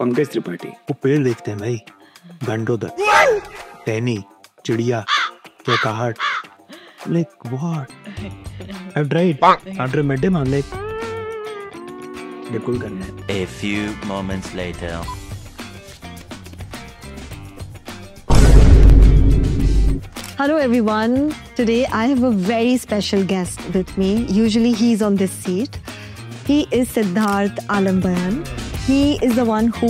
पंकज त्रिपाठी। वो पेड़ देखते हैं भाई, घंटों तक, टहनी, चिड़िया, चौकाहट, like what? I've tried. After I met him, I'm like, बिल्कुल करना है। A few moments later. Hello everyone. Today I have a very special guest with me. Usually he's on this seat. He is Siddharth Alambayan. He is the one who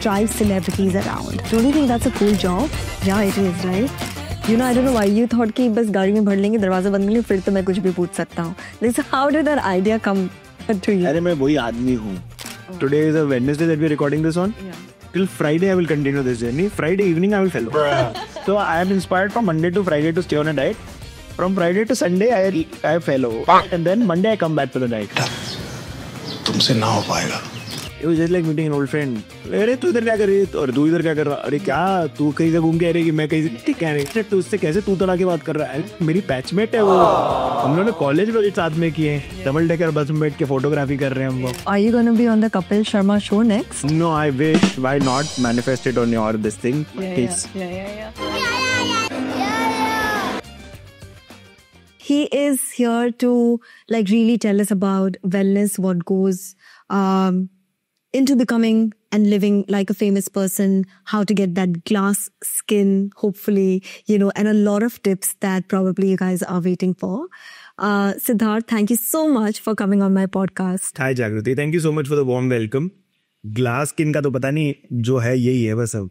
drives celebrities around. Don't you think that's a cool job? Yeah, it is, right? You know, I don't know why you thought कि बस गाड़ी में भर लेंगे, दरवाजा बंद करेंगे, फिर तो मैं कुछ भी पूछ सकता हूँ. Like, so how did that idea come to you? अरे मैं वही आदमी हूँ. Today is a Wednesday that we are recording this on. Yeah. Till Friday I will continue this journey. Friday evening I will follow. So I am inspired from Monday to Friday to stay on a diet. From Friday to Sunday I follow. And then Monday I come back to the diet. तुमसे ना हो पाएगा। It was just like meeting an old friend. अरे तू इधर क्या कर रही है? और तू इधर क्या कर रहा? अरे क्या तू कहीं से घूम के आ रही है कि मैं कहीं से ठीक कह रही है? तू उससे कैसे तू तड़ा के बात कर रहा है? मेरी बैचमेट है वो। हम लोगों ने कॉलेज में साथ में किए, डबल डेकर बस में बैठ के फोटोग्राफी कर रहे हैं हम लोग। Are you going to be on the Kapil Sharma show next? No, I wish. Why not manifest it on your this thing? Please. He is here to like really tell us about wellness, what goes into becoming and living like a famous person, how to get that glass skin, hopefully, you know, and a lot of tips that probably you guys are waiting for. Siddharth, thank you so much for coming on my podcast. Hi Jagruti, thank you so much for the warm welcome. Glass skin का तो पता नहीं, जो है यही है बस। अब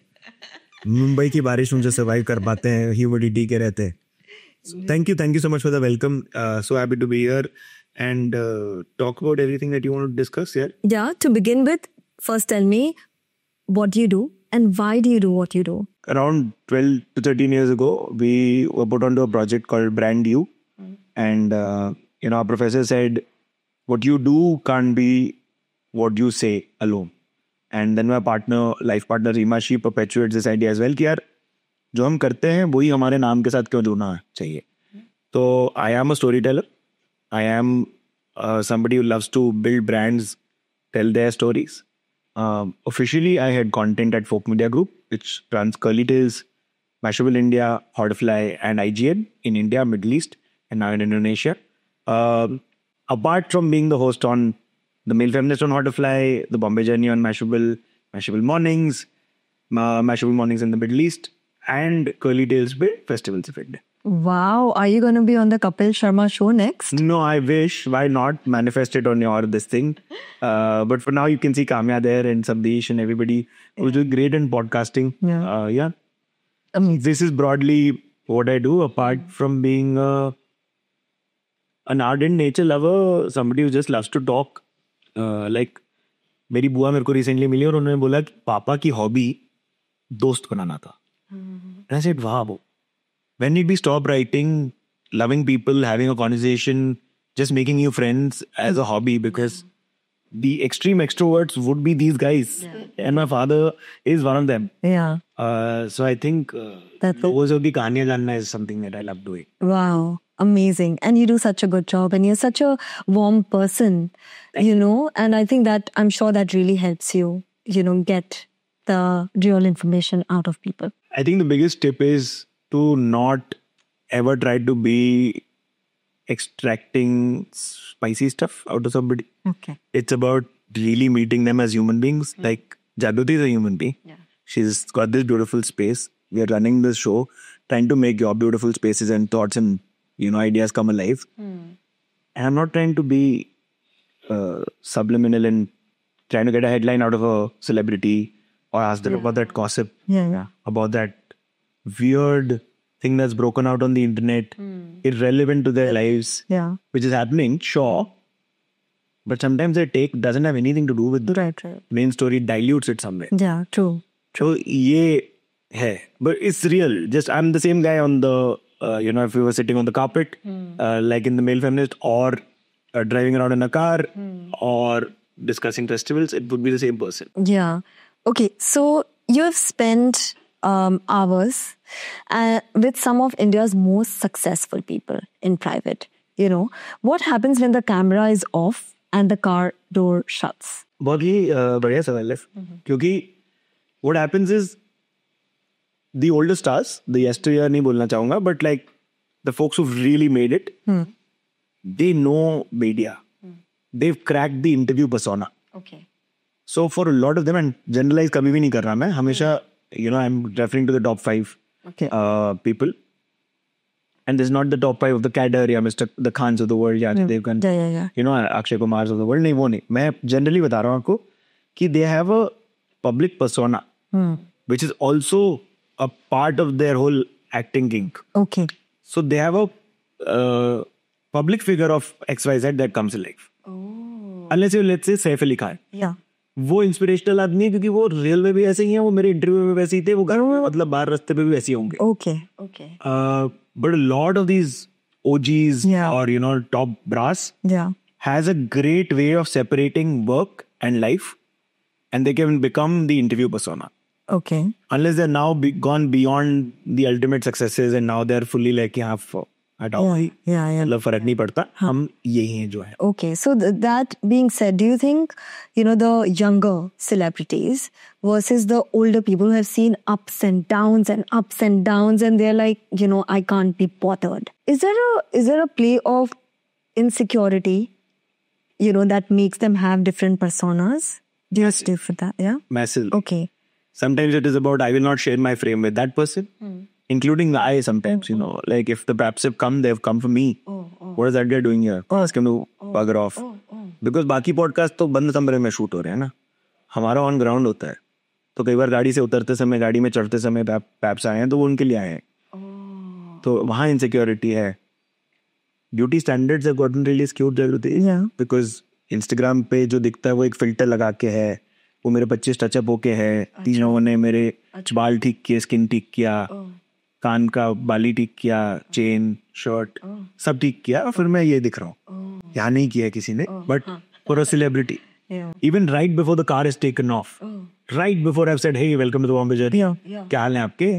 मुंबई की बारिश में जो सर्वाइव कर पाते हैं, ह्यूमिडिटी के रहते हैं। Thank you so much for the welcome. So happy to be here and talk about everything that you want to discuss here. Yeah, to begin with, first tell me what do you do and why do you do what you do? Around 12 to 13 years ago, we were put onto a project called Brand You. And, our professor said, what you do can't be what you say alone. And then my life partner, Rima, she perpetuates this idea as well कि यार जो हम करते हैं वही हमारे नाम के साथ क्यों जुड़ना चाहिए. तो I am a storyteller. I am somebody who loves to build brands, tell their stories. Officially, I had content at Folk Media Group, which runs Curly Tails, Mashable India, Hotfly, and IGN in India, Middle East, and now in Indonesia. Apart from being the host on The Male Feminist on Hotfly, The Bombay Journey on Mashable Mornings, Mashable Mornings in the Middle East, and Curly Tails with Festivals of India. Wow, are you going to be on the Kapil Sharma show next? No, I wish. Why not manifest it on your this thing? But for now, you can see Kamya there and Sabdesh and everybody who's doing great in podcasting. Yeah. Amazing. This is broadly what I do, apart from being an ardent nature lover, somebody who just loves to talk. Like, मेरी बुआ मेरे को recently मिली और उन्होंने बोला कि पापा की हॉबी दोस्त बनाना था. And I said, wow. When did we stop writing, loving people, having a conversation, just making new friends as a hobby? Because the extreme extroverts would be these guys. Yeah. And my father is one of them. Yeah. So I think those of the Kanya Janna is something that I love doing. Wow. Amazing. And you do such a good job and you're such a warm person, you know, and I think that I'm sure that really helps you, get the real information out of people. I think the biggest tip is to not ever try to be extracting spicy stuff out of somebody. Okay. It's about really meeting them as human beings. Like Jagruti is a human being. Yeah. She's got this beautiful space. We are running this show, trying to make your beautiful spaces and thoughts and ideas come alive. And I'm not trying to be subliminal and trying to get a headline out of a celebrity or ask them about that gossip, about that weird thing that's broken out on the internet, irrelevant to their lives, which is happening, sure. But sometimes their take doesn't have anything to do with the main story, dilutes it somewhere. Yeah, true. So, ye hai. But it's real. Just I'm the same guy on the, if we were sitting on the carpet, like in The Male Feminist, or driving around in a car, or discussing festivals, it would be the same person. Yeah. Okay, so you've spent hours with some of India's most successful people in private. What happens when the camera is off and the car door shuts? बहुत ही बढ़िया सवाल है, क्योंकि what happens is the older stars, the yesteryear नहीं बोलना चाहूँगा, but like the folks who've really made it, they know media. They've cracked the interview persona. Okay. So for a lot of them, and generalize कभी भी नहीं कर रहा मैं, हमेशा, I'm referring to the top 5 people. And this is not the top 5 of the cadre, या Mr. the Khans of the world, या Devgan, Akshay Kumars of the world. नहीं, वो नहीं. मैं generally बता रहा हूँ आपको कि they have a public persona, which is also a part of their whole acting gig. Okay. So they have a public figure of XYZ that comes to life. Unless you, let's say, Saif Ali Khan. Yeah. वो inspirational आदमी है, क्योंकि वो real में भी ऐसे ही हैं, वो मेरे इंटरव्यू में वैसे ही थे, वो घर में मतलब बाहर रास्ते पे भी वैसे ही होंगे. Okay. But a lot of these OGs or top brass has a great way of separating work and life, and they can become the interview persona. Okay. Unless they're now gone beyond the ultimate successes and now they're fully like हटाओ भाई, मतलब फर्क नहीं पड़ता, हम यही हैं जो है. Okay, so that being said, do you think the younger celebrities versus the older people who have seen ups and downs and they're like, I can't be bothered? Is there a play of insecurity, that makes them have different personas? Do you stick for that? Yeah. Massive. Okay. Sometimes it is about I will not share my frame with that person. Including the I sometimes, like if the Paps have come, they've come for me. What is that guy doing here? Ask him to bugger off. Because बाकी podcast तो बंद कमरे में shoot हो रहे हैं ना, हमारा ऑन ग्राउंड होता है. तो कई बार गाड़ी से उतरते समय, गाड़ी में चढ़ते समय पैप्स आए हैं, तो वो उनके लिए आए हैं. तो वहाँ इनसिक्योरिटी है. Beauty standards have gotten really skewed everything, because Instagram पे जो दिखता है वो एक फिल्टर लगा के है, वो मेरे 25 टचअप होके है, तीनों ने मेरे बाल ठीक किए, स्किन ठीक किया, कान का बाली ठीक किया, चेन, शर्ट सब ठीक किया, और फिर मैं ये दिख रहा हूँ. यहाँ नहीं किया किसी ने, but for a celebrity, even right before the car is taken off, right before I have said hey welcome to the Bombay journey, क्या हाल है आपके,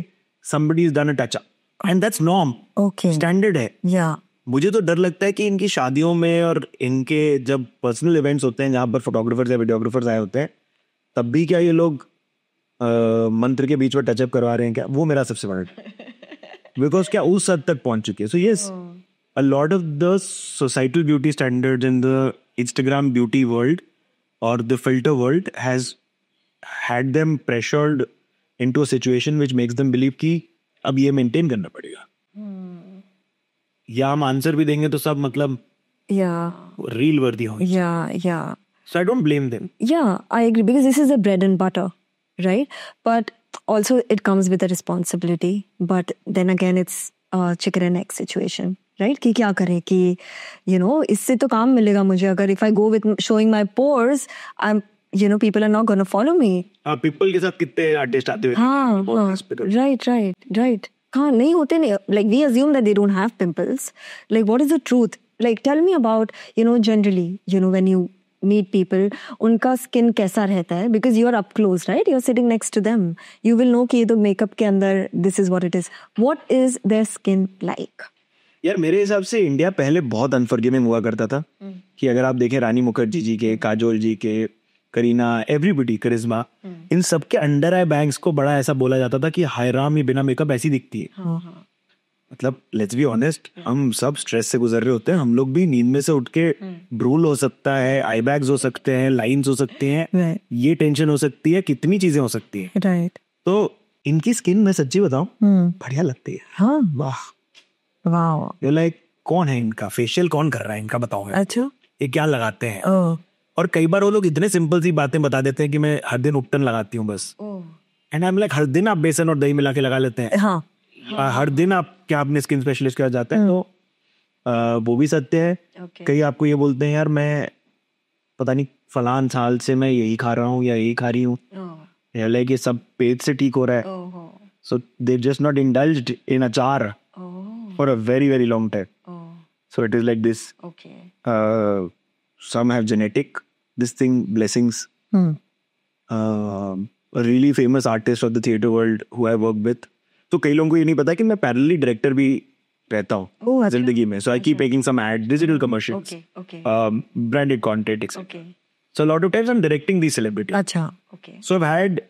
somebody has done a touch up and that's norm. Okay. Standard है. Yeah. मुझे तो डर लगता है कि इनकी शादियों में और इनके जब पर्सनल इवेंट्स होते हैं जहाँ पर फोटोग्राफर्स या वीडियोग्राफर्स आए होते हैं, तब भी क्या ये लोग मंत्र के बीच में टचअप करवा रहे हैं क्या? वो मेरा सबसे बड़ा बिकॉज क्या उस हद तक पहुंच चुकी है. So yes, a lot of the societal beauty standards in the Instagram beauty world और the filter world has had them pressured into a situation which makes them believe कि अब ये मेंटेन करना पड़ेगा. या हम आंसर भी देंगे तो सब मतलब रील वर्दी हो. So I don't blame them. Yeah, I agree, because this is the bread and butter, right? But also it comes with a responsibility. But then again, it's a chicken and egg situation, right? कि क्या करें कि इससे तो काम मिलेगा मुझे अगर if I go with showing my pores, I'm people are not going to follow me. People के साथ कितने आर्टिस्ट आते हुए. Right. हाँ, नहीं होते नहीं. Like we assume that they don't have pimples. Like what is the truth? Like tell me about generally when you meet people, उनका स्किन कैसा रहता है, because you are up close, right? You are sitting next to them. You will know कि ये तो makeup के अंदर this is what it is. What is their skin like? यार मेरे हिसाब से इंडिया पहले बहुत अनफॉरगिविंग हुआ करता था. कि अगर आप देखें रानी मुखर्जी जी के, काजोल जी के, करीना, एवरीबडी, करिश्मा, इन सब के अंडर आई बैंग्स को बड़ा ऐसा बोला जाता था कि हाय राम, ये बिना मेकअप ऐसी दिखती है. मतलब लेट्स बी ऑनेस्ट, हम सब स्ट्रेस से गुजर रहे होते हैं. हम लोग भी नींद में से उठ के ब्रूल हो सकता है, आई बैग्स हो सकते हैं, लाइंस हो सकती हैं, ये टेंशन हो सकती है, कितनी चीजें हो सकती हैं. राइट. तो इनकी स्किन मैं सच्ची बताऊं बढ़िया लगती है. हाँ. वाह. ये लाइक कौन है इनका फेशियल कौन कर रहा है इनका, बताओ. अच्छा. ये क्या लगाते हैं. और कई बार वो लोग इतने सिंपल सी बातें बता देते हैं कि मैं हर दिन उपटन लगाती हूँ बस. एंड आई एम लाइक, हर दिन आप बेसन और दही मिला के लगा लेते हैं. हाँ. हर दिन आप क्या अपने स्किन स्पेशलिस्ट के पास जाते हैं. तो वो भी सत्य है. कई आपको ये बोलते हैं यार मैं पता नहीं फलान साल से मैं यही खा रहा हूँ या यही खा रही हूँ, लाइक ये सब पेट से ठीक हो रहा है. सो दे जस्ट नॉट इंडल्ज्ड इन अचार for a very very long time. So it is like this. Some have genetic this thing blessings. A really famous artist of the theatre world who I work with. तो कई लोगों को ये नहीं पता कि मैं पैरेलली डायरेक्टर भी रहता हूँ जिंदगी में. So I keep making some ad, digital commercials, branded content, etc. So a lot of times I'm directing these celebrities. Acha. Okay. So I've had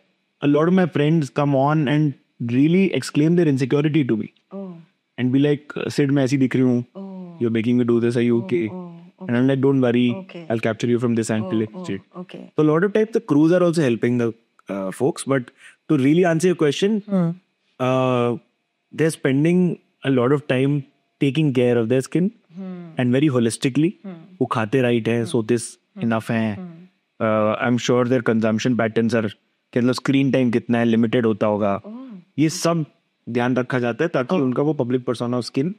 a lot of my friends come on and really exclaim their insecurity to me. Oh. And be like, Sid, मैं ऐसी दिख रही हूँ. Oh. You're making me do this. Are you okay? And I'm like, don't worry. Okay. I'll capture you from this angle. Okay. So a lot of times the crews are also helping the folks. But to really answer your question, they're spending a lot of time taking care of their skin and very holistically. वो खाते right है, so this enough है. I'm sure their consumption patterns are मतलब screen time कितना है, limited होता होगा. ये सब ध्यान रखा जाता है ताकि उनका वो public persona of skin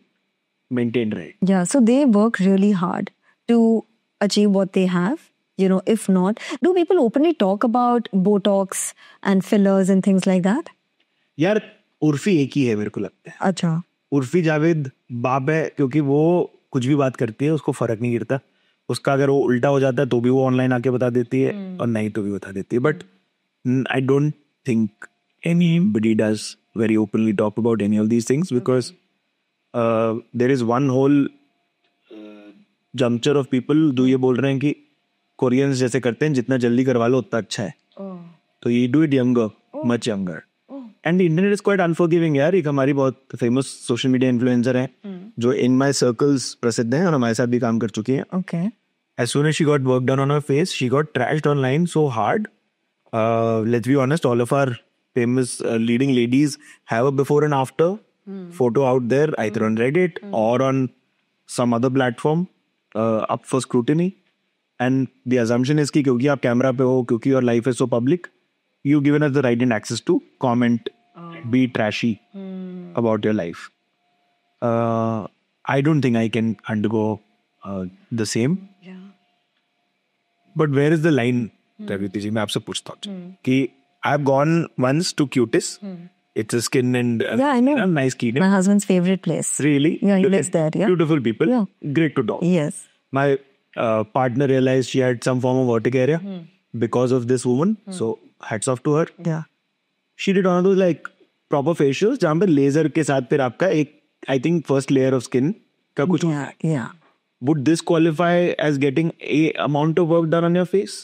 maintained रहे. Yeah, so they work really hard to achieve what they have. You know, if not, do people openly talk about Botox and fillers and things like that? यार उर्फी एक ही है मेरे को लगता है. अच्छा. उर्फी जावेद बाप है क्योंकि वो कुछ भी बात करती है उसको फर्क नहीं गिरता. उसका अगर वो उल्टा हो जाता है तो भी वो ऑनलाइन आके बता देती है और नहीं तो भी बता देती है. But I don't think anybody does very openly talk about any of these things because there is one whole juncture of people जो ये बोल रहे हैं कि कोरियंस जैसे करते हैं जितना जल्दी करवा लो उतना अच्छा है. तो ये do it younger, much younger. And the internet is quite unforgiving यार. एक हमारी बहुत फेमस सोशल मीडिया इन्फ्लुएंसर है जो in my circles प्रसिद्ध हैं और हमारे साथ भी काम कर चुकी हैं. Okay. As soon as she got work done on her face, she got trashed online so hard. Let's be honest, all of our famous leading ladies have a before and after photo out there, either on Reddit or on some other platform up for scrutiny. And the assumption is कि क्योंकि आप camera पे हो, क्योंकि your life is so public, you've given us the right and access to comment, be trashy about your life. I don't think I can undergo the same. Yeah. But where is the line, Raviti ji? मैं आपसे पूछता हूँ कि I've gone once to Cutis. It's a skin and Yeah, I know. nice skin. My husband's favorite place. Really? Yeah, he lives there. Yeah. Beautiful people. Yeah. Great to talk. Yes. My partner realized she had some form of urticaria because of this woman. So hats off to her. Yeah. She did one of those like proper facials जहाँ पे laser के साथ फिर आपका एक I think first layer of skin का कुछ. Yeah. Yeah. Would this qualify as getting a amount of work done on your face?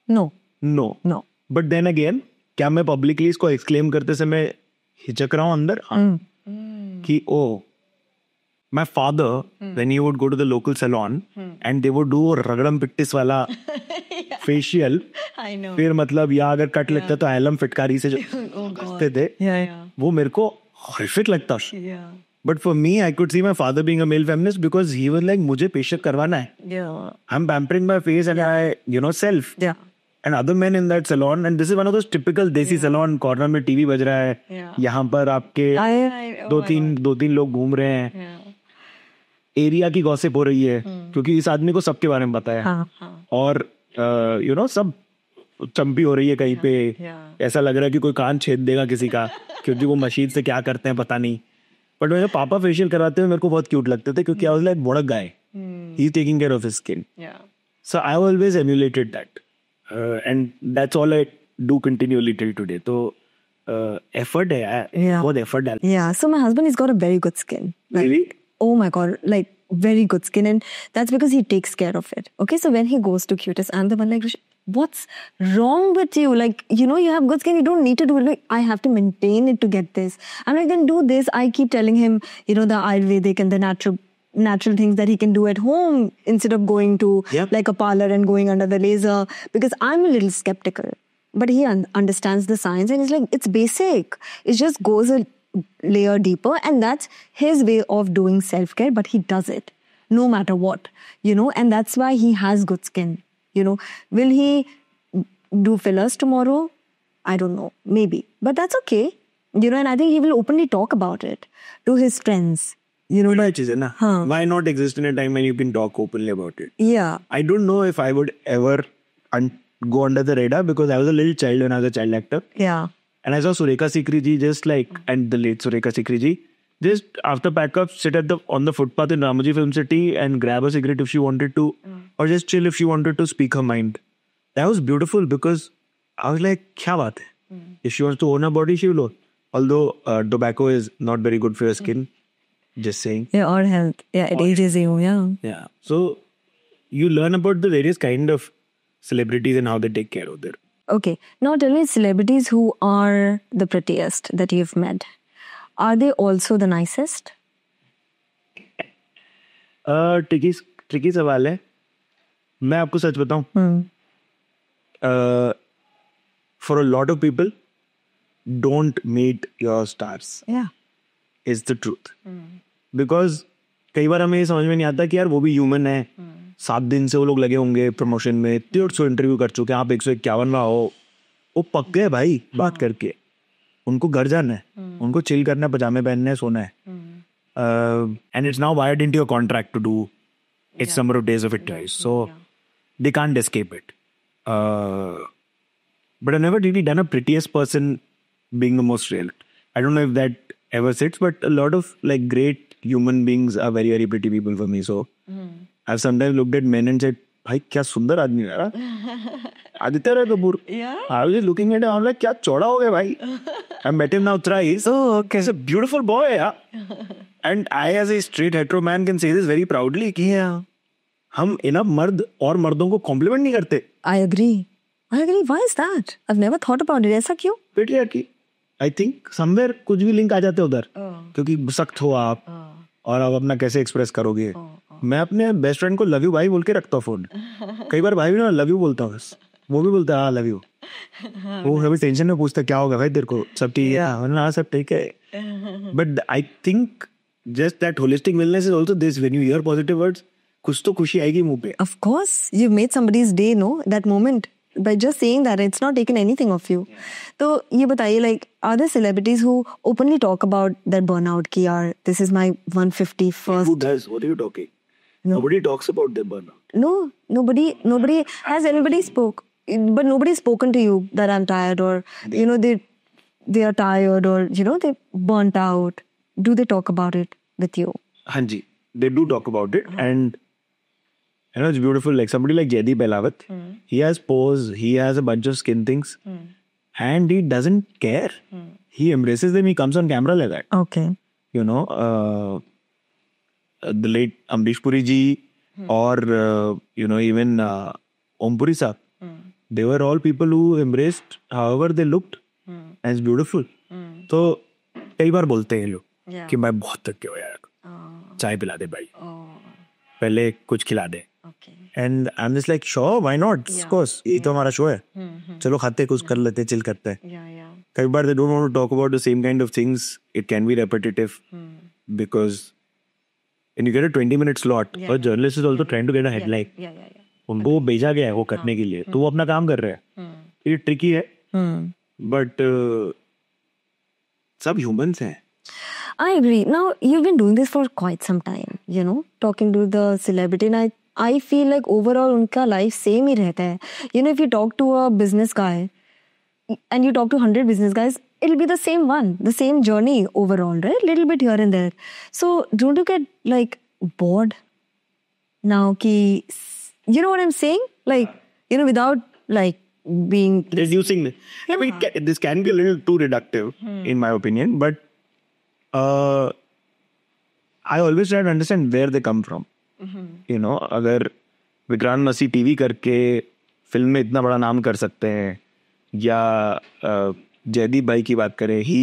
No. No. No. But then again, क्या मैं publicly इसको exclaim करते समय हिचक रहा हूँ अंदर? हाँ. कि oh, my father, when he would go to the local salon and they would do रगड़म पिट्टिस वाला facial, I know. फिर मतलब या अगर कट लगता तो एलम फिटकारी से जो करते थे, Yeah. वो मेरे को horrific लगता. Yeah. But for me, I could see my father being a male feminist because he was like, मुझे फेशियल करवाना है. Yeah. I'm pampering my face and I, self. Yeah. And other men in that salon, and this is one of those typical desi salon, corner में TV बज रहा है. Yeah. यहाँ पर आपके दो तीन लोग घूम रहे हैं. Yeah. एरिया की गॉसिप हो रही है क्योंकि इस आदमी को सबके बारे में पता है. हाँ. और सब चंपी हो रही है कहीं पे. ऐसा लग रहा है कि कोई कान छेद देगा किसी का क्योंकि वो मशीन से क्या करते हैं पता नहीं. बट मेरे पापा फेशियल करवाते हुए मेरे को बहुत क्यूट लगते थे क्योंकि I was like what a guy, he is taking care of his skin. So I always emulated that and that's all I do continuously till today. तो एफर्ट है यार, बहुत एफर्ट है. Yeah. So my husband has got a very good skin. Really? Oh my God, like very good skin, and that's because he takes care of it. Okay, so when he goes to Cutis, I'm the one like, what's wrong with you? Like, you have good skin, you don't need to do it. Like, I have to maintain it to get this. I'm like, then do this. I keep telling him, the Ayurvedic and the natural things that he can do at home instead of going to like a parlor and going under the laser, because I'm a little skeptical. But he understands the science and he's like, it's basic. It just goes a layer deeper, and that's his way of doing self-care, but he does it no matter what, and that's why he has good skin. Will he do fillers tomorrow? I don't know, maybe, but that's okay, and I think he will openly talk about it to his friends. Why not exist in a time when you can talk openly about it? Yeah. I don't know if I would ever go under the radar because I was a little child when I was a child actor. Yeah. And I saw Surekha Sikri ji and the late Surekha Sikri ji, just after pack-up, sit on the footpath in Ramoji Film City and grab a cigarette if she wanted to, or just chill if she wanted to speak her mind. That was beautiful because I was like, kya baat hai? If she wants to own her body, she will own. Although tobacco is not very good for your skin, just saying. Yeah, or health. Yeah, it ages you, yeah. Yeah. So you learn about the various kind of celebrities and how they take care of their. Okay. Now tell me, celebrities who are the prettiest that you've met, are they also the nicest? Tricky सवाल है. मैं आपको सच बताऊं. For a lot of people, don't meet your stars. Yeah. Is the truth. Because कई बार हमें समझ में नहीं आता कि यार वो भी ह्यूमन है. 7 दिन से वो लोग लगे होंगे प्रमोशन में, 150 इंटरव्यू कर चुके हैं, आप 151 हो, वो पक गए भाई बात करके. उनको घर जाना है, उनको चिल करना है, पजामे पहनने हैं, सोना है. And it's now wired into your contract to do X number of days of interviews. So they can't escape it. But I've never really done a prettiest person being the most real. I don't know if that ever sits, but a lot of like great human beings are very, very pretty people for me. So I've sometimes looked at men and said, भाई क्या सुंदर आदमी है यार. आदित्य राय Kapoor. I was just looking at him, I'm like, क्या चौड़ा हो गया भाई. I met him now thrice. Oh, okay. He's a beautiful boy, yeah. And I, as a straight hetero man, can say this very proudly कि हम enough मर्द और मर्दों को compliment नहीं करते. I agree. Why is that? I've never thought about it. ऐसा क्यों? Patriarchy. I think somewhere कुछ भी लिंक आ जाते उधर. क्योंकि सख्त हो आप और आप अपना कैसे एक्सप्रेस करोगे. मैं अपने बेस्ट फ्रेंड को लव यू भाई बोल के रखता हूँ फोन. कई बार भाई भी ना लव यू बोलता हूँ, वो भी बोलता है हाँ लव यू. वो कभी टेंशन में पूछता क्या होगा भाई तेरे को, सब ठीक है. हाँ सब ठीक है. But I think just that holistic wellness is also this. When you here positive words, कुछ तो खुशी आएगी मुंह पे. Of course, you've made somebody's day, no? That moment. By just saying that, it's not taken anything of you. तो ये बताइए, like, are there celebrities who openly talk about their burnout? कि यार, this is my 151st. Who does? What are you talking? No. Nobody talks about their burnout. No, nobody has anybody spoke, but nobody's spoken to you that I'm tired, or you know they are tired, or you know they burnt out. Do they talk about it with you? Hanji, they do talk about it, and you know it's beautiful. Like somebody like Jaideep Ahlawat, he has pose, he has a bunch of skin things, and he doesn't care. He embraces them. He comes on camera like that. Okay. You know, the late Amrish Puri ji, or you know even Om Puri Saab, they were all people who embraced however they looked as beautiful. तो कई बार बोलते हैं लोग कि मैं बहुत थक गया यार, चाय पिला दे भाई, पहले कुछ खिला दे. And I'm just like, sure, why not? Of course, ये तो हमारा शो है, चलो खाते कुछ कर लेते, चिल करते हैं. कई बार they don't want to talk about the same kind of things. It can be repetitive because when you get a 20-minute slot, a journalist is also trying to get a headline. उनको वो भेजा गया है वो करने के लिए, तो वो अपना काम कर रहे हैं. ये ट्रिकी है, but सब humans हैं. I agree. Now, you've been doing this for quite some time, you know, talking to the celebrity, and I feel like overall उनका life same ही रहता है. You know, if you talk to a business guy and you talk to 100 business guys, it'll be the same one, the same journey overall, right? Little bit here and there. So, don't you get like bored now ki, you know what I'm saying? Like, you know, without like being reducing it. I mean, this can be a little too reductive in my opinion, but I always try to understand where they come from. You know, अगर विक्रांत मसी TV करके film में इतना बड़ा नाम कर सकते हैं, या जयदीप भाई की बात करें, he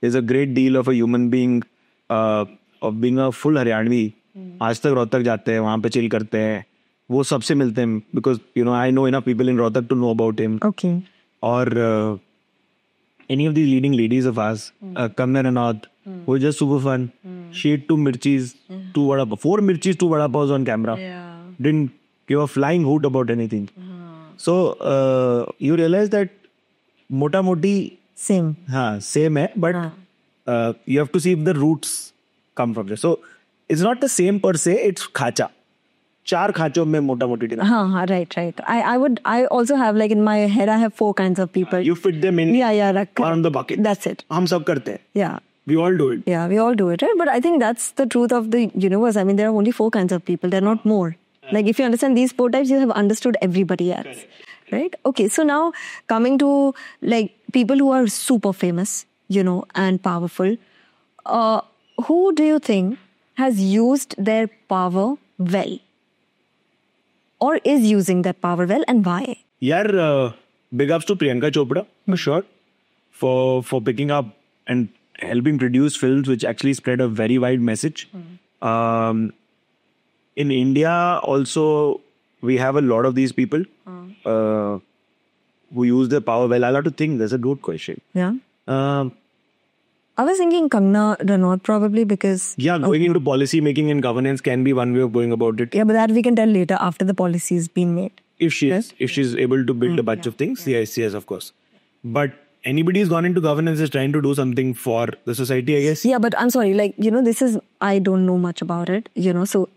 is a great deal of a human being, of being a full Haryanvi. आज तक रोहतक जाते हैं, वहाँ पे चिल करते हैं, वो सबसे मिलते हैं, because you know I know enough people in Rohtak to know about him. Okay. और any of these leading ladies of ours, Kamna Ranaut, who was just super fun. She ate 4 mirchis, 2 vada paws on camera. Didn't give a flying hoot about anything. So you realize that mota moti same. Same hai, but you have to see if the roots come from there. So it's not the same per se, it's khacha. 4 खाचों में मोटा मोटी dinner. Right. I also have, like, in my head I have 4 kinds of people. You fit them in. Yeah. On the bucket. That's it. हम सब करते हैं. Yeah. We all do it. Yeah, we all do it, right? But I think that's the truth of the universe. I mean, there are only 4 kinds of people. There are not more. Like, if you understand these 4 types, you have understood everybody else. Correct. Right? Okay, so now coming to, like, people who are super famous, you know, and powerful. Who do you think has used their power well? or is using that power well, and why? Yeah, big ups to Priyanka Chopra, for sure, for picking up and helping produce films which actually spread a very wide message. In India, also, we have a lot of these people who use their power well. I'll have to think. That's a good question. Yeah. Um, I was thinking Kangana Ranaut probably because... yeah, going into policy making and governance can be one way of going about it. Yeah, but that we can tell later after the policy is being made. If she's able to build a bunch of things, yes, of course. But anybody who's gone into governance is trying to do something for the society, I guess. Yeah, but I'm sorry, like, this is... I don't know much about it, so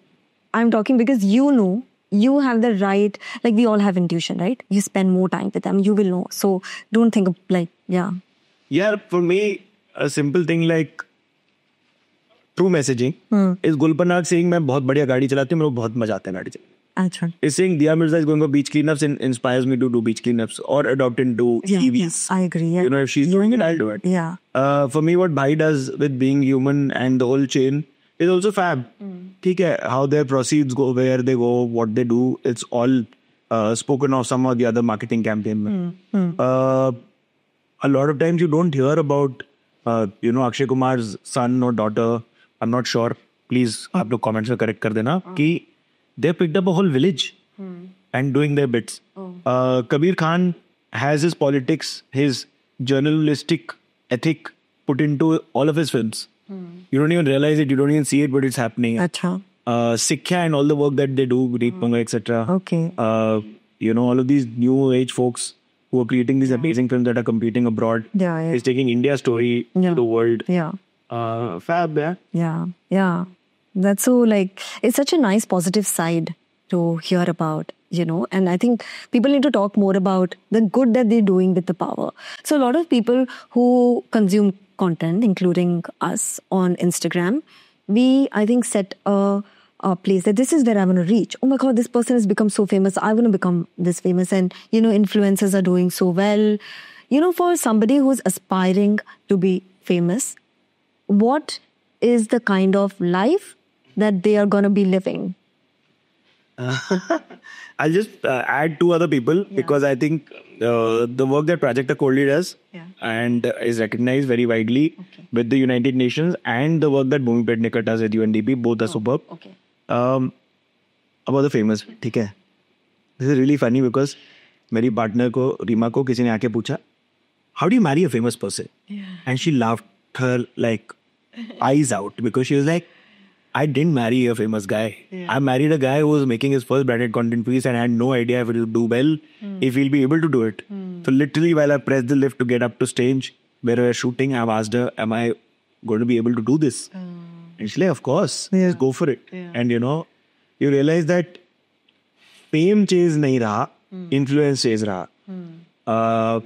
I'm talking because you have the right... Like, we all have intuition, right? You spend more time with them, you will know. So don't think of Yeah, for me... a simple thing like true messaging is Gulpanag saying मैं बहुत बढ़िया गाड़ी चलाती हूँ, मेरे को बहुत मजा आता है गाड़ी चलाने. अच्छा. Is saying Diya Mirza is going for beach cleanups and inspires me to do beach cleanups or adopt into EVs. Yes, I agree. Yeah. If she's doing it, I'll do it. Yeah. For me, what Bhai does with being human and the whole chain is also fab. ठीक है, how their proceeds go, where they go, what they do, it's all spoken of some or the other marketing campaign. A lot of times you don't hear about Akshay Kumar's son or daughter, I'm not sure, please आप लोग comments में correct कर देना, कि they picked up a whole village and doing their bits. Kabir Khan has his politics, his journalistic ethic put into all of his films. You don't even realize it, you don't even see it, but it's happening. Acha. Sikhya and all the work that they do, Reet Punga, etc. Okay. All of these new age folks who are creating these amazing films that are competing abroad. Yeah. Is taking India's story to the world. Yeah. Fab, yeah. Yeah. That's so it's such a nice positive side to hear about, and I think people need to talk more about the good that they're doing with the power. So a lot of people who consume content, including us on Instagram, we, I think, set a place that this is where I want to reach. Oh my God, this person has become so famous. I want to become this famous. And, influencers are doing so well. For somebody who's aspiring to be famous, what is the kind of life that they are going to be living? I'll just add two other people because I think the work that Prajakta Kohli does and is recognized very widely with the United Nations, and the work that Bhumi Pednekar does at UNDP, both are superb. Okay. About the famous, ठीक है. This is really funny because मेरी partner को, रीमा को, किसी ने आके पूछा, how do you marry a famous person? And she laughed her eyes out because she was like, I didn't marry a famous guy. I married a guy who was making his first branded content piece and I had no idea if it will do well, if he'll be able to do it. So literally while I pressed the lift to get up to stage where we were shooting, I've asked her, am I going to be able to do this? And she's like, of course, just go for it. And you realize that fame chase nahi raha, influence chase raha.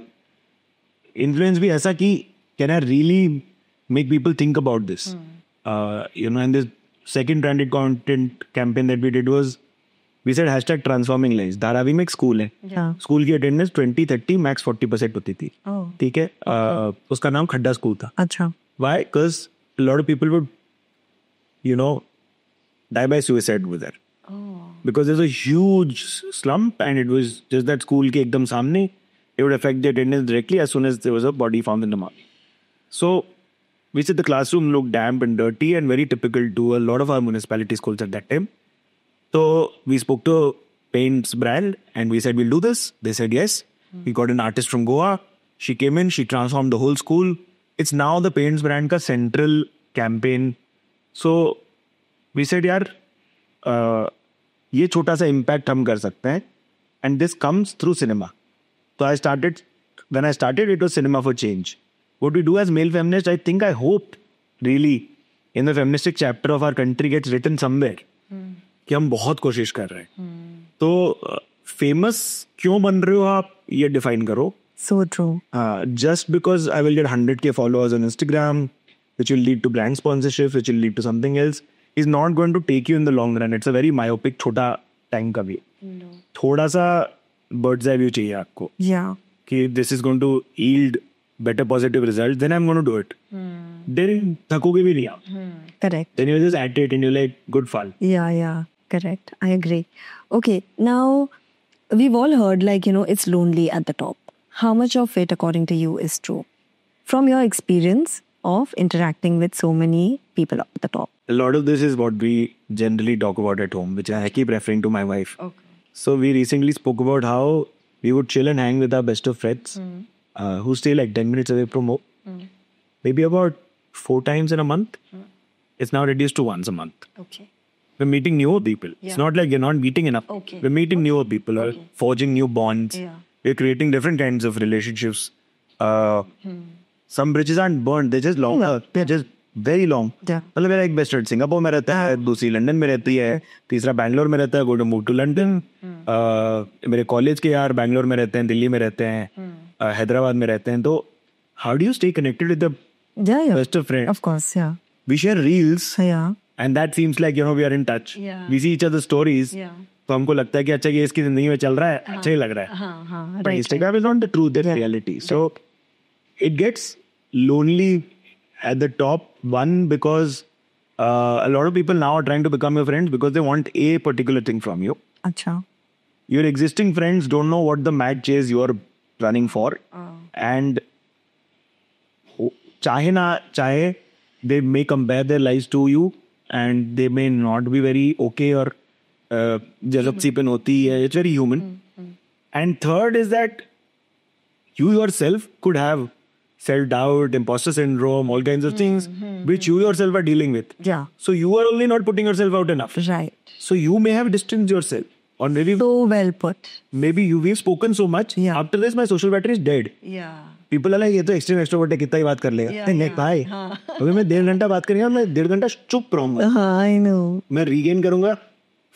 Influence bhi aisa ki, can I really make people think about this? And this second branded content campaign that we did was, we said hashtag transforming lives. Dharavi में एक school है. School की attendance 20-30 max 40% होती थी. ठीक है. उसका नाम खड्डा स्कूल था. अच्छा. Why? Because a lot of people would, die by suicide over there. Because there's a huge slump and it was just that school के एकदम सामने. It would affect the attendance directly as soon as there was a body found in the mouth. So we said the classroom looked damp and dirty and very typical to a lot of our municipality schools at that time. So we spoke to Paints brand and we said, we'll do this. They said yes. We got an artist from Goa. She came in, she transformed the whole school. It's now the Paints brand ka central campaign. So we said, yaar, ये छोटा सा impact हम कर सकते हैं. And this comes through cinema. So when I started, it was cinema for change. What we do as male feminists, I hope really in the feministic chapter of our country gets written somewhere कि हम बहुत कोशिश कर रहे हैं. तो famous क्यों बन रहे हो आप, ये define करो. So true. Just because I will get 100k followers on Instagram, which will lead to brand sponsorship, which will lead to something else, is not going to take you in the long run. It's a very myopic, छोटा time का भी. थोड़ा सा bird's eye view चाहिए आपको. Yeah. कि this is going to yield better positive results, then I'm going to do it. Then थकोगे भी नहीं आप. Correct. Then you're just at it and you're like, good fun. Yeah. Correct. I agree. Okay. Now, we've all heard, like, it's lonely at the top. How much of it, according to you, is true? From your experience of interacting with so many people at the top. A lot of this is what we generally talk about at home, which I keep referring to my wife. Okay. So we recently spoke about how we would chill and hang with our best of friends who stay like 10 minutes away from home. Maybe about 4 times in a month. It's now reduced to once a month. Okay. We're meeting newer people. It's not like you're not meeting enough. Okay. We're meeting newer people or forging new bonds. Yeah. We're creating different kinds of relationships. Some bridges aren't burned. They're just long. They're just very long. Yeah. मतलब मेरा एक best friend Singapore में रहता है, दूसरी London में रहती है, तीसरा बैंगलोर में रहता है, go to move to London. मेरे कॉलेज के यार बैंगलोर में रहते हैं, दिल्ली में रहते हैं, हैदराबाद में रहते हैं. तो how do you stay connected with the Yeah. best of friends? Of course, yeah. We share reels. Yeah. And that seems like, we are in touch. Yeah. We see each other's stories. Yeah. तो हमको लगता है कि अच्छा ये इसकी जिंदगी में चल रहा है, अच्छा ही लग रहा है. हाँ, But Instagram is not the truth, the reality. So it gets lonely at the top. One, because a lot of people now are trying to become your friends because they want a particular thing from you. Acha. Your existing friends don't know what the mad chase you're running for. And चाहे ना चाहे, they may compare their lives to you and they may not be very okay or जलपसीपन होती है. It's very human. And third is that you yourself could have self-doubt, imposter syndrome, all kinds of things which you yourself are dealing with. Yeah. So you are only not putting yourself out enough. Right. So you may have distanced yourself. Or maybe So well put. we've spoken so much. Yeah. After this, my social battery is dead. Yeah. People are like, ये तो extreme extrovert है, कितना ही बात कर लेगा. नहीं भाई, अगर मैं 1.5 घंटा बात करेंगे, मैं 1.5 घंटा चुप रहूंगा. I know. मैं रीगेन करूंगा,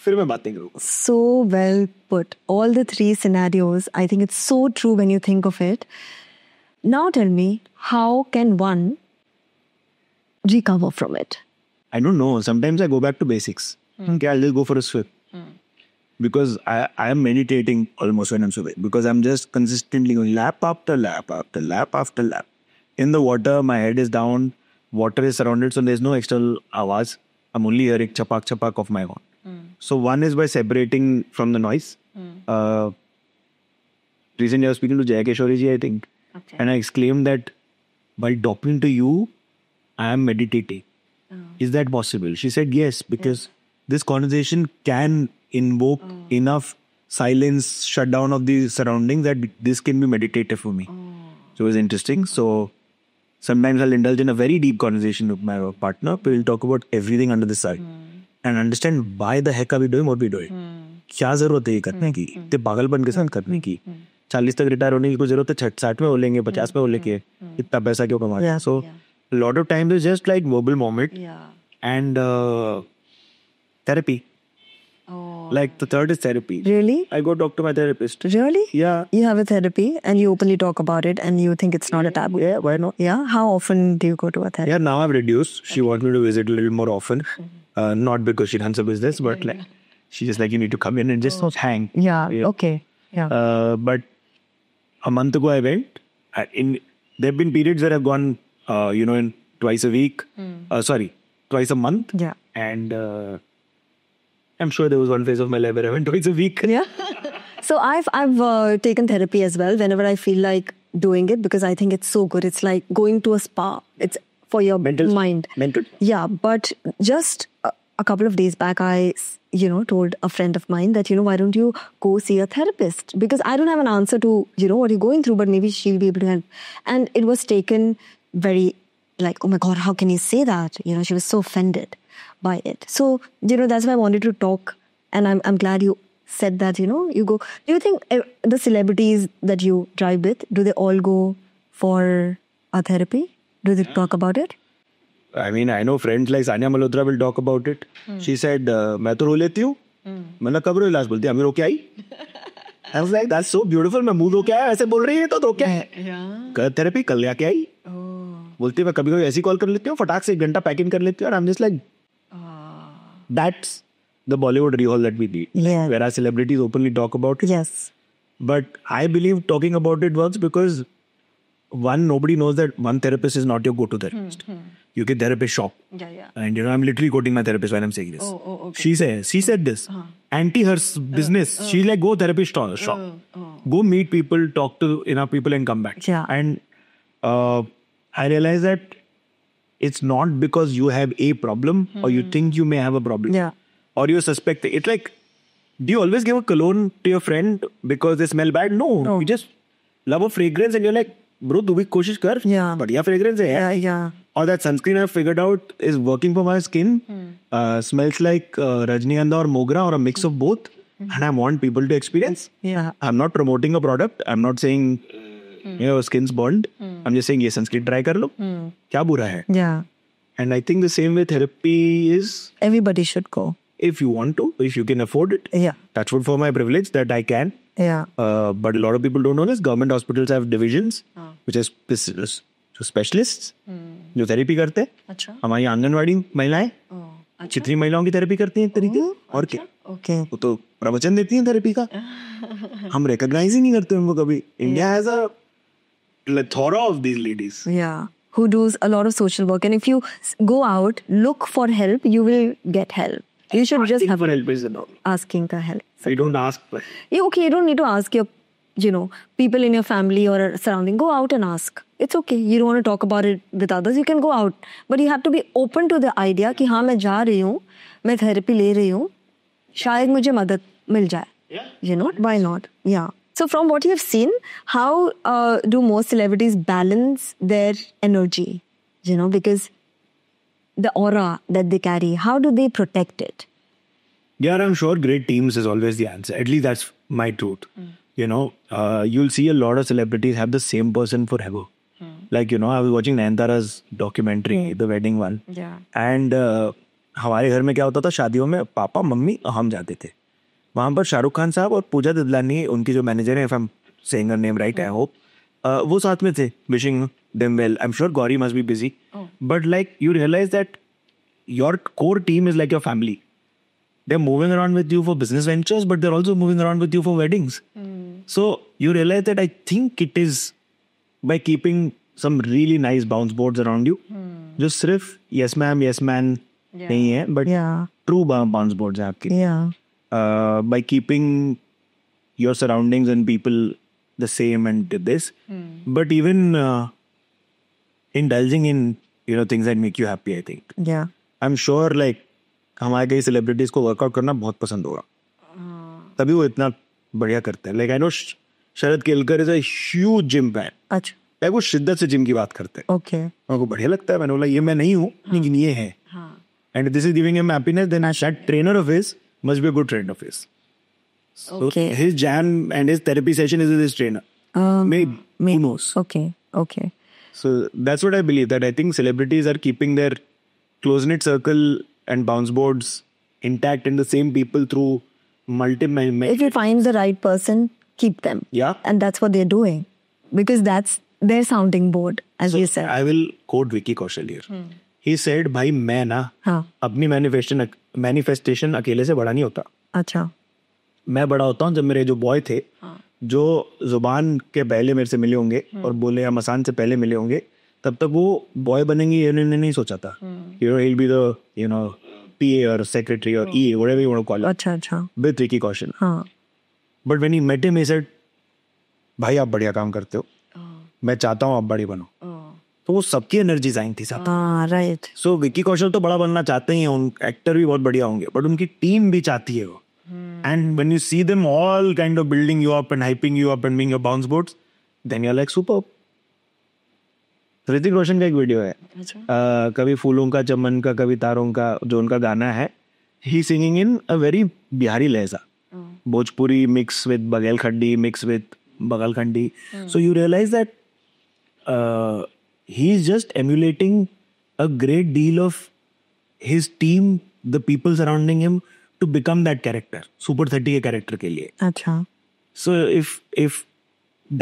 फिर मैं बातें करूंगा. So well put. All the 3 scenarios, I think it's so true when you think of it. Now tell me, how can one recover from it? I don't know. Sometimes I go back to basics. Okay, I'll just go for a swim. Because I am meditating almost when I'm swimming. Because I'm just consistently going lap after lap after lap after lap. In the water, my head is down. Water is surrounded, so there's no external awaaz. I'm only hearing chapak of my horn. So one is by separating from the noise. Recently I was speaking to Jaya Keshori ji, I think. Okay. And I exclaimed that while talking to you, I am meditating. Is that possible? She said yes, because this conversation can invoke enough silence, shutdown of the surroundings that this can be meditative for me. So it was interesting. So sometimes I'll indulge in a very deep conversation with my partner. We'll talk about everything under the sun and understand why the heck are we doing what we're doing. क्या जरूरत है ये करने की, इतने पागलपन के साथ करने की. 40 तक रिटायर होने की कोई जरूरत है, 60 में हो लेंगे, 50 में हो लेंगे, इतना पैसा क्यों कमा रहे हैं. So a lot of times it's just like verbal moment and therapy. Like the third is therapy. Really? I go talk to my therapist. Really? Yeah. You have a therapy and you openly talk about it and you think it's not a taboo. Yeah, why not? Yeah? How often do you go to a therapist? Yeah, now I've reduced. She wants me to visit a little more often. Not because she runs a business, but like she just like, you need to come in and just hang. Yeah. Okay. Yeah. But a month ago I went. There have been periods where I've gone, in twice a week. Twice a month. Yeah. And I'm sure there was one phase of my life where I went twice a week. Yeah. So I've taken therapy as well whenever I feel like doing it because I think it's so good. It's like going to a spa. It's for your mind. Mental. Yeah. But just a couple of days back, I told a friend of mine that, why don't you go see a therapist? Because I don't have an answer to, what you're going through, but maybe she'll be able to help. And it was taken very like, oh my God, how can you say that? She was so offended by it. So, that's why I wanted to talk. And I'm glad you said that, you go. Do you think the celebrities that you drive with, do they all go for a therapy? Do they talk about it? I mean, I know friends like Sania Malhotra will talk about it. She said, मैं तो रो लेती हूँ. मैंने कब रोई last बोलती है, हमें रो के आई. I was like, that's so beautiful. मैं मुँह रो के आया, ऐसे बोल रही है तो रो क्या है? कर थेरेपी कल आके आई. बोलती है मैं कभी-कभी ऐसी कॉल कर लेती हूँ, फटाक से 1 घंटा पैक इन कर लेती हूँ. And I'm just like, that's the Bollywood rehaul that we need. Yeah. Where our celebrities openly talk about it. Yes. But I believe talking about it works because one, nobody knows that one therapist is not your go-to therapist. You get therapist shop. Yeah. And I'm literally quoting my therapist when I'm saying this. Okay. She said this. Anti her business. She's like, go therapist shop. Go meet people, talk to enough people and come back. Yeah. And I realized that it's not because you have a problem or you think you may have a problem. Yeah. Or you suspect it. It's like, do you always give a cologne to your friend because they smell bad? No. You just love a fragrance and you're like, bro, do bhi koshish kar. Yeah. Badhiya fragrance hai. Yeah. Or that sunscreen I figured out is working for my skin. Smells like Rajnigandha or Mogra or a mix of both. And I want people to experience. Yeah. I'm not promoting a product. I'm not saying, skin's burned. I'm just saying, ye sunscreen try kar lo. Kya bura hai? Yeah. And I think the same way therapy is, Everybody should go. if you want to, if you can afford it. Yeah. That's what for my privilege that I can. Yeah. But a lot of people don't know this. Government hospitals have divisions, which is specialists, जो therapy करते हैं. अच्छा. हमारी आंगनवाड़ी महिलाएं कितनी महिलाओं की therapy करती हैं एक तरीके और क्या. Okay. वो तो प्रवचन देती हैं थेरेपी का. हम रिकॉग्नाइज ही नहीं करते उनको कभी. India has a plethora of these ladies. Yeah. Who does a lot of social work. And if you go out, look for help, you will get help. You should just have for help is enough. asking for help. So you don't ask for help. Yeah, okay, you don't need to ask your, people in your family or surrounding. Go out and ask. It's okay. You don't want to talk about it with others. You can go out. But you have to be open to the idea कि हाँ मैं जा रही हूँ, मैं therapy ले रही हूँ, शायद मुझे मदद मिल जाए. Why not? Yeah. So from what you have seen, how do most celebrities balance their energy? Because the aura that they carry, how do they protect it? Yeah, I'm sure great teams is always the answer. At least that's my truth. You'll see a lot of celebrities have the same person forever. Like, I was watching Nayanthara's documentary, the wedding one. Yeah. And हमारे घर में क्या होता था शादियों में papa mummy हम जाते थे वहाँ पर शाहरुख खान साहब और पूजा ददलानी उनकी जो मैनेजर है if I'm saying her name right I hope वो साथ में थे wishing them well. I'm sure Gauri must be busy but like you realize that your core team is like your family. They're moving around with you for business ventures but they're also moving around with you for weddings. So you realize that I think it is by keeping some really nice bounce boards around you जो सिर्फ yes ma'am yes man नहीं है but true bounce boards हैं आपके. Yeah. By keeping your surroundings and people the same and this but even indulging in things that make you happy I think. Yeah. I'm sure like हमारे कई celebrities को workout करना बहुत पसंद होगा तभी वो इतना बढ़िया करते हैं. Like I know Sharad Kelkar is a huge gym fan. अच्छा. like वो शिद्दत से जिम की बात करते हैं. Okay. उनको बढ़िया लगता है. मैंने बोला ये मैं नहीं हूँ लेकिन ये है and this is giving him happiness then that trainer of his must be a good friend of his. So Okay. his jam and his therapy session is with his trainer. Maybe. Who knows? Okay. So that's what I believe, that I think celebrities are keeping their close-knit circle and bounce boards intact and the same people through multiple... If you find the right person, keep them. Yeah. And that's what they're doing. Because that's their sounding board, as you said. I will quote Vicky Kaushal here. He said, भाई मैं ना अपनी manifestation अकेले से बड़ा नहीं होता. अच्छा. मैं बड़ा होता हूँ जब मेरे जो बॉय थे जो जुबान के पहले मेरे से मिले होंगे और बोले या मसान से पहले मिले होंगे तब तक वो बॉय बनेंगे ये उन्होंने नहीं सोचा था. He'll be the PA or secretary or EA whatever you want to call it. अच्छा. With Vicky Kaushal. हाँ. But when he met him he said, भाई आप बढ़िया काम करते हो. मैं चाहता हूँ आप बड़ी बनो. तो वो सबकी एनर्जीज आई थी साथ. राइट. सो विकी कौशल तो बड़ा बनना चाहते ही हैं, एक्टर भी बहुत बढ़िया होंगे बट उनकी टीम भी चाहती है वो. And when you see them all kind of building you up and hyping you up and being your bounce boards then you are like super. Hrithik Roshan का एक वीडियो है कभी फूलों का चमन का कभी तारों का जो उनका गाना है he singing in a very Bihari लहजा भोजपुरी मिक्स विद बघेल खड्डी मिक्स विद बगलखंडी. So you realize that he is just emulating a great deal of his team, the people surrounding him to become that character, Super 30 के character के लिए. अच्छा. So if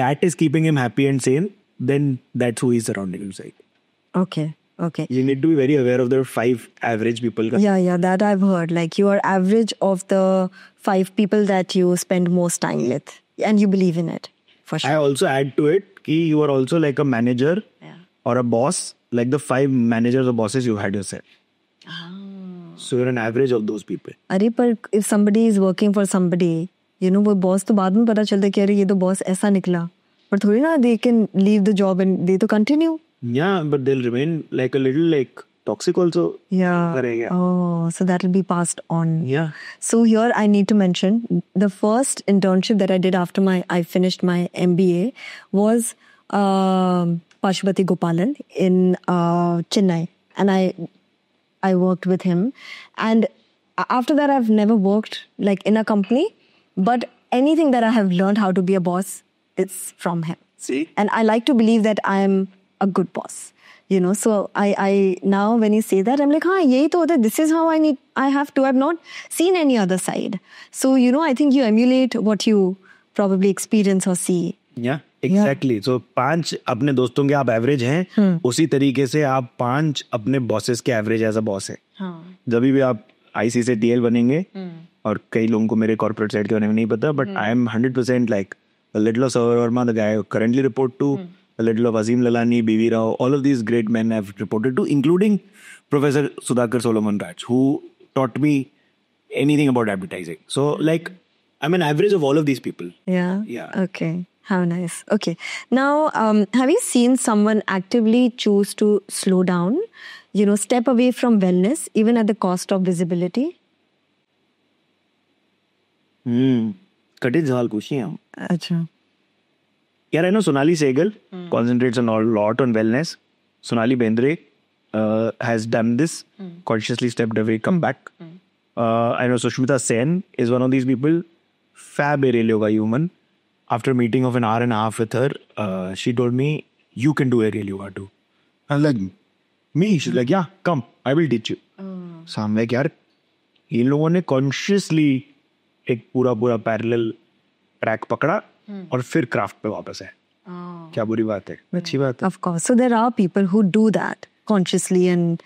that is keeping him happy and sane, then that's who he's surrounding himself. Okay. You need to be very aware of the 5 average people. Yeah, that I've heard. Like you are average of the 5 people that you spend most time with, and you believe in it for sure. I also add to it कि you are also like a manager or a boss, like the 5 managers or bosses you had yourself. So you're an average of those people. अरे पर if somebody is working for somebody, you know, वो boss तो बाद में पता चलता है कि अरे ये तो बॉस ऐसा निकला, पर थोड़ी ना they can leave the job and they तो continue. Yeah, but they'll remain like a little like toxic also. Yeah. करेगा. Oh, so that will be passed on. Yeah. So here I need to mention the first internship that I did after I finished my MBA was Pashupati Gopalan in Chennai, and I worked with him. And after that, I've never worked like in a company, but anything that I have learned how to be a boss, it's from him. See? And I like to believe that I am a good boss. You know, so I now when you say that, I'm like, yahi to hota hai. This is how I have to. I've not seen any other side. So, you know, I think you emulate what you probably experience or see. Yeah, exactly. So 5 अपने दोस्तों के आप average हैं, उसी तरीके से आप 5 अपने बॉसेस के एवरेज एज अ बॉस है. जब भी आप आईसी से टीएल बनेंगे, और कई लोगों को मेरे कॉर्पोरेट साइड के बारे में नहीं पता, but I am 100% like a little of Saurav Verma, the guy I currently report to, a little of Azim Lalani, BV Rao, all of these great men I've reported to, including Professor Sudhakar Solomon Raj, who taught me anything about advertising. So like, I'm an average of all of these people. Yeah? Yeah. Okay. How nice. Okay. Now, have you seen someone actively choose to slow down, you know, step away from wellness, even at the cost of visibility? कठिन सवाल पूछिए हम. अच्छा. Yeah, I know Sonali Sehgal concentrates a lot on wellness. Sonali Bendre has done this, consciously stepped away, come back. I know Sushmita Sen is one of these people, fab aerial yoga human. After a meeting of an hour and a half with her, she told me, you can do aerial yoga too. I was like, me? She's like, yeah, come, I will teach you. So I'm like, यार, इन लोगों ने consciously एक पूरा parallel track पकड़ा और फिर craft पे वापस है. क्या बुरी बात है? अच्छी बात है. Of course. So there are people who do that consciously and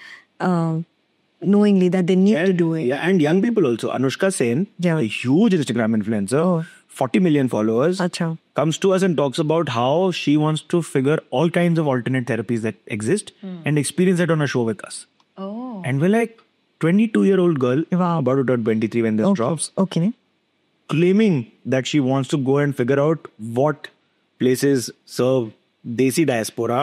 knowingly that they need to do it. Yeah, and young people also. Anushka Sen, Yeah. a huge Instagram influencer, 40 million followers, Acha. comes to us and talks about how she wants to figure all kinds of alternate therapies that exist and experience it on a show with us. Oh. And we're like, 22-year-old girl, Wow. about to turn 23 when this drops, Okay. claiming that she wants to go and figure out what places serve Desi diaspora,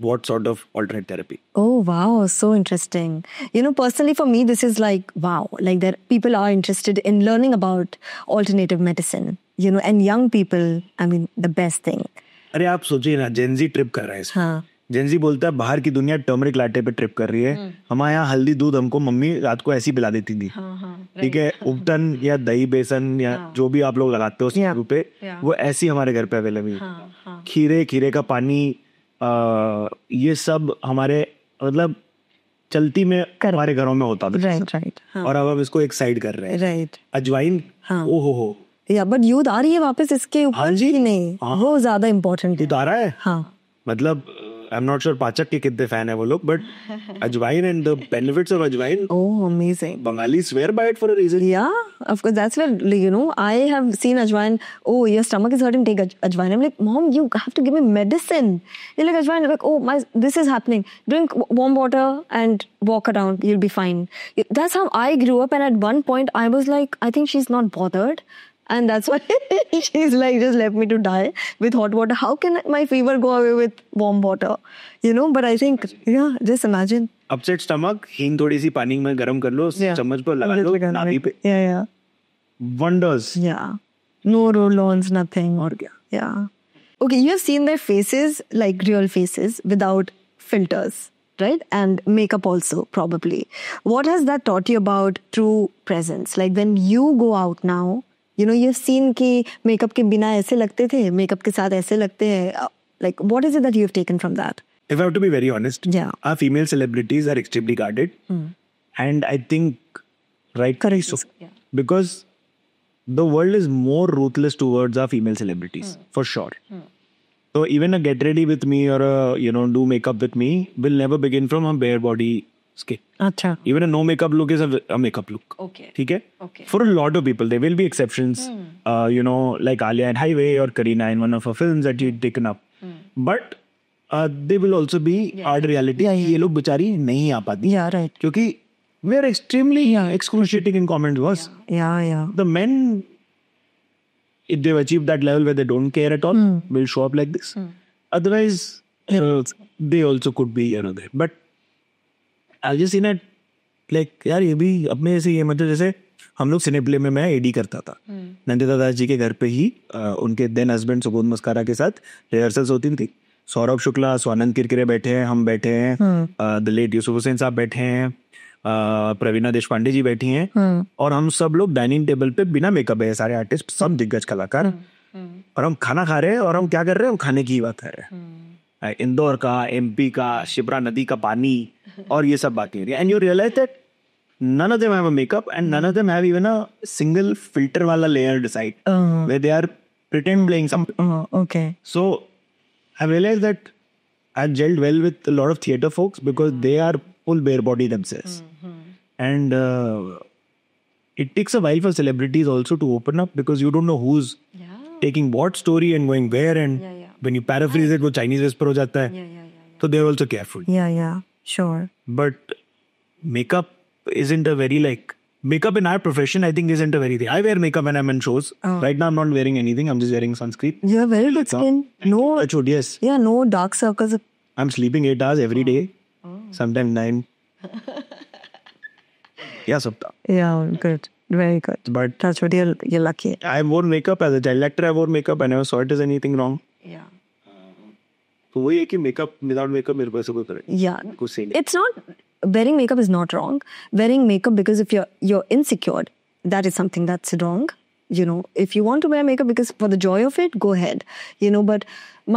what sort of alternate therapy. Oh, wow. So interesting. You know, personally for me, this is like, wow, like that people are interested in learning about alternative medicine, you know, and young people, I mean, the best thing. अरे आप सोचिए ना, Gen Z trip कर रहा है इसमें. हाँ. Gen Z बोलता है बाहर की दुनिया टर्मरिक लाटे पे ट्रिप कर रही है. हमारे यहाँ हल्दी दूध हमको मम्मी रात को ऐसी पिला देती थी. ठीक है, उपटन या दही बेसन या जो भी आप लोग लगाते हो उस रूप पे, वो ऐसी हमारे घर पे अवेलेबल है. खीरे का पानी, ये सब हमारे मतलब चलती में हमारे घरों में होता था. Right. और अब हम इसको एक साइड कर रहे हैं. Right. अजवाइन, ओहो. या बट यूथ आ रही है वापस इसके ऊपर. हाँ जी. कि नहीं, वो ज्यादा इम्पोर्टेंट है. आ रहा है. हाँ. मतलब आई एम नॉट श्योर पाचक के कितने फैन है वो लोग, बट अजवाइन एंड द बेनिफिट्स ऑफ अजवाइन. Oh, amazing. Bengali swear by it for a reason. Yeah, of course. That's where, you know, I have seen ajwain. Oh, your stomach is hurting, take ajwain. I'm like, Mom, you have to give me medicine. You're like, ajwain. Like, oh, this is happening. Drink warm water and walk around. You'll be fine. That's how I grew up. And at one point, I was like, I think she's not bothered. And that's why she's like, just left me to die with hot water. How can my fever go away with warm water? You know, but I think, yeah, just imagine. Upset stomach, हींग थोड़ी सी पानी में गरम कर लो, चम्मच पर लगा लो, नाभि पे. Yeah. Wonders. Yeah. No roll-ons, nothing. और क्या? Yeah. Okay, you have seen their faces, like real faces, without filters, right? And makeup also, probably. What has that taught you about true presence? Like when you go out now, you know, you've seen कि makeup के बिना ऐसे लगते थे, makeup के साथ ऐसे लगते हैं. Like, what is it that you've taken from that? If I have to be very honest, Yeah. our female celebrities are extremely guarded. And I think rightly so. Yeah. Because the world is more ruthless towards our female celebrities, for sure. So even a get ready with me or a, you know, do makeup with me will never begin from a bare body skin. Acha. Even a no makeup look is a makeup look. Okay. ठीक है? Okay. For a lot of people, there will be exceptions. You know, like Alia in Highway or Kareena in one of her films that you'd taken up. But they will also be hard reality. ये लोग बेचारी नहीं आ पाती. Yeah, right. क्योंकि we are extremely excruciating in comment was. Yeah. The men, if they've achieved that level where they don't care at all, will show up like this. Otherwise, they also could be there. But I've just seen it like यार ये भी अपने ऐसे ये मतलब जैसे हम लोग सिनेप्ले में मैं एडी करता था नंदिता दास जी के घर पे ही उनके देन हस्बैंड सुबोध मस्कारा के साथ रिहर्सल्स होती थी. सौरभ शुक्ला, स्वानंद किरकिरे बैठे हैं, हम बैठे हैं, द लेट यूसुफ हुसैन साहब बैठे हैं, प्रवीणा देशपांडे जी बैठी हैं, और हम सब लोग डाइनिंग टेबल पे बिना मेकअप है, सारे आर्टिस्ट, सब दिग्गज कलाकार, और हम खाना खा रहे हैं और हम क्या कर रहे हैं, हम खाने की ही बात कर रहे हैं. इंदौर का, एमपी का, शिप्रा नदी का पानी और ये सब बातें. And you realize that none of them have a makeup and none of them have even a single filter wala layered side where they are pretend playing something. Okay. So I realized that I gelled well with a lot of theatre folks because they are full bare body themselves. And it takes a while for celebrities also to open up because you don't know who's taking what story and going where, and when you paraphrase it, wo Chinese whisper ho jata hai. So they're also careful. Yeah, sure. But makeup isn't a very makeup in our profession, I think isn't a very thing. I wear makeup when I'm in shows. Right now I'm not wearing anything. I'm just wearing sunscreen. You have very good skin. No. Yes. Yeah, no dark circles. I'm sleeping 8 hours every day. Sometimes 9. Yeah, sabta. Yeah, good. Very good. But that's what you're lucky. I wore makeup as a child actor. I wore makeup. I never saw it as anything wrong. Yeah. तो वही है कि makeup without makeup मेरे को ऐसा कोई करे. Yeah. कुछ सही नहीं. It's not. Wearing makeup is not wrong. Wearing makeup because if you're insecure, that is something that's wrong. If you want to wear makeup because for the joy of it, go ahead. But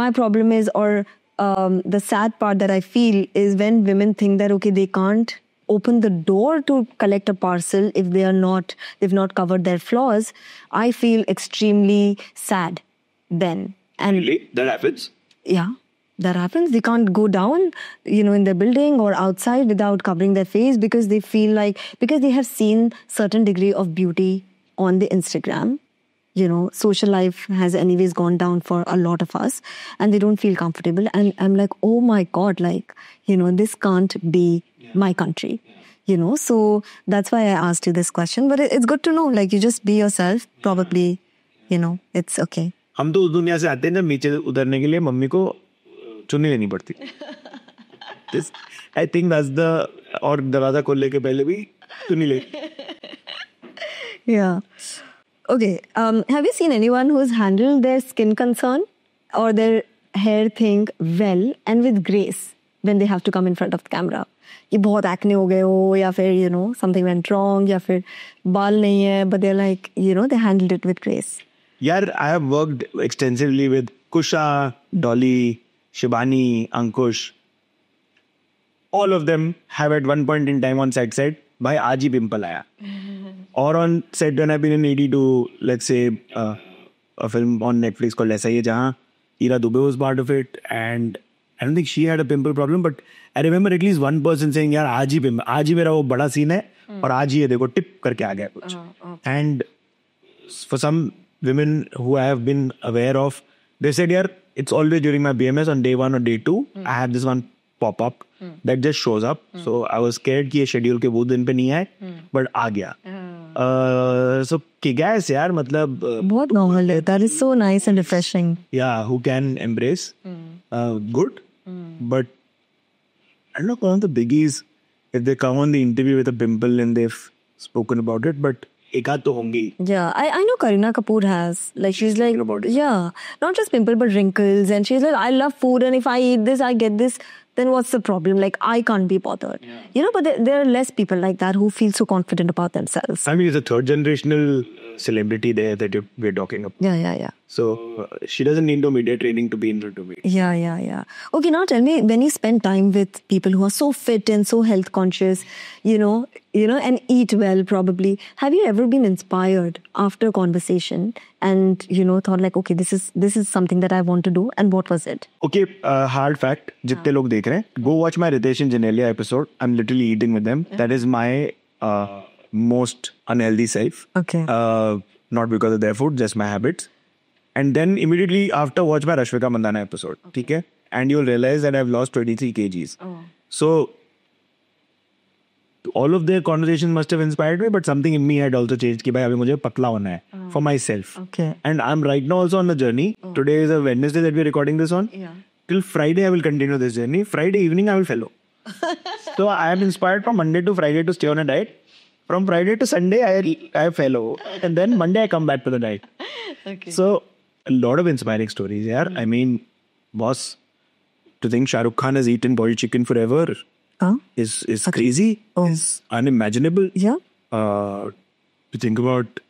my problem is, or the sad part that I feel is when women think that okay, they can't open the door to collect a parcel if they've not covered their flaws. I feel extremely sad then. And Really? That happens? Yeah. That happens. They can't go down, in their building or outside without covering their face because they feel because they have seen certain degree of beauty on the Instagram. Social life has anyways gone down for a lot of us and they don't feel comfortable. And I'm like, oh my God, this can't be my country. So that's why I asked you this question. But it's good to know, you just be yourself. Probably, it's okay. हम तो उस दुनिया से आते हैं जब नीचे उतरने के लिए मम्मी को चुन्नी लेनी पड़ती. I think that's the, और दरवाजा खोलने के पहले भी चुन्नी ले. Yeah. Okay. Have you seen anyone who's handled their skin concern or their hair thing well and with grace when they have to come in front of the camera? ये बहुत acne हो गए हो या फिर something went wrong या फिर बाल नहीं है, but they're like they handled it with grace. यार, I have worked extensively with Kusha, Dolly, Shibani, Ankush. All of them have at one point in time on set said, "Bhai, aaj hi pimple aaya." Or on set when I've been in AD to, let's say, a film on Netflix called Aisa Hi Hai, jahan Ira Dubey was part of it, and I don't think she had a pimple problem, but I remember at least one person saying, "Yaar, aaj hi mera wo bada scene hai, aur aaj hi ye dekho tip karke aa gaya kuch." And for some women who I have been aware of, they said, "Yaar, it's always during my BMS on day 1 or day 2, I have this one pop up that just shows up." So I was scared कि ये schedule के वो दिन पे नहीं आए, but आ गया. So kick-ass यार, मतलब बहुत normal है. That is so nice and refreshing. Yeah, who can embrace good, but I don't know, one of the biggies, if they come on the interview with a pimple and they've spoken about it, but एक आध तो होंगी. Yeah, I know Kareena Kapoor has. She's like, yeah, not just pimple but wrinkles, and she's like, I love food and if I eat this, I get this. Then what's the problem? I can't be bothered. Yeah. But there are less people like that who feel so confident about themselves. I mean, it's a third generational celebrity there that we're talking about. Yeah. So she doesn't need no media training to be in front of me. Yeah. Okay, now tell me, when you spend time with people who are so fit and so health conscious, and eat well probably, have you ever been inspired after a conversation and, thought okay, this is something that I want to do, and what was it? Okay, hard fact, जितने लोग देख रहे हैं, go watch my Ritesh and Janelia episode. I'm literally eating with them. That is my most unhealthy self. Okay. Not because of their food, just my habits. And then immediately after, watch my Rashmika Mandana episode. Okay? And you'll realize that I've lost 23 kgs. So all of their conversations must have inspired me, but something in me had also changed. Ki bhai, abhi mujhe pakla hona hai for myself. Okay. And I'm right now also on the journey. Today is a Wednesday that we're recording this on. Till Friday, I will continue this journey. Friday evening, I will fellow. So I am inspired from Monday to Friday to stay on a diet. From Friday to Sunday, I fellow. And then Monday, I come back to the diet. Okay. So a lot of inspiring stories, yaar. I mean, boss, to think Shah Rukh Khan has eaten boiled chicken forever is crazy. Is unimaginable. Yeah. To think about,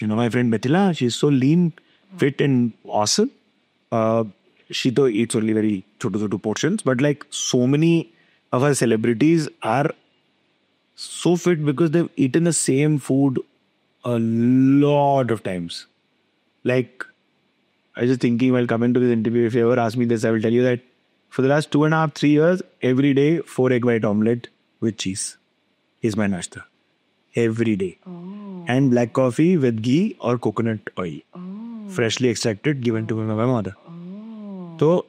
my friend Mithila, she's so lean, fit and awesome. She though eats only very chotu portions, but like so many of our celebrities are so fit because they've eaten the same food a lot of times. Like, I was just thinking while coming to this interview, if you ever ask me this, I will tell you that for the last 2.5, 3 years, every day, 4 egg white omelette with cheese is my nashta. Every day. And black coffee with ghee or coconut oil. Freshly extracted, given to me by my mother. So,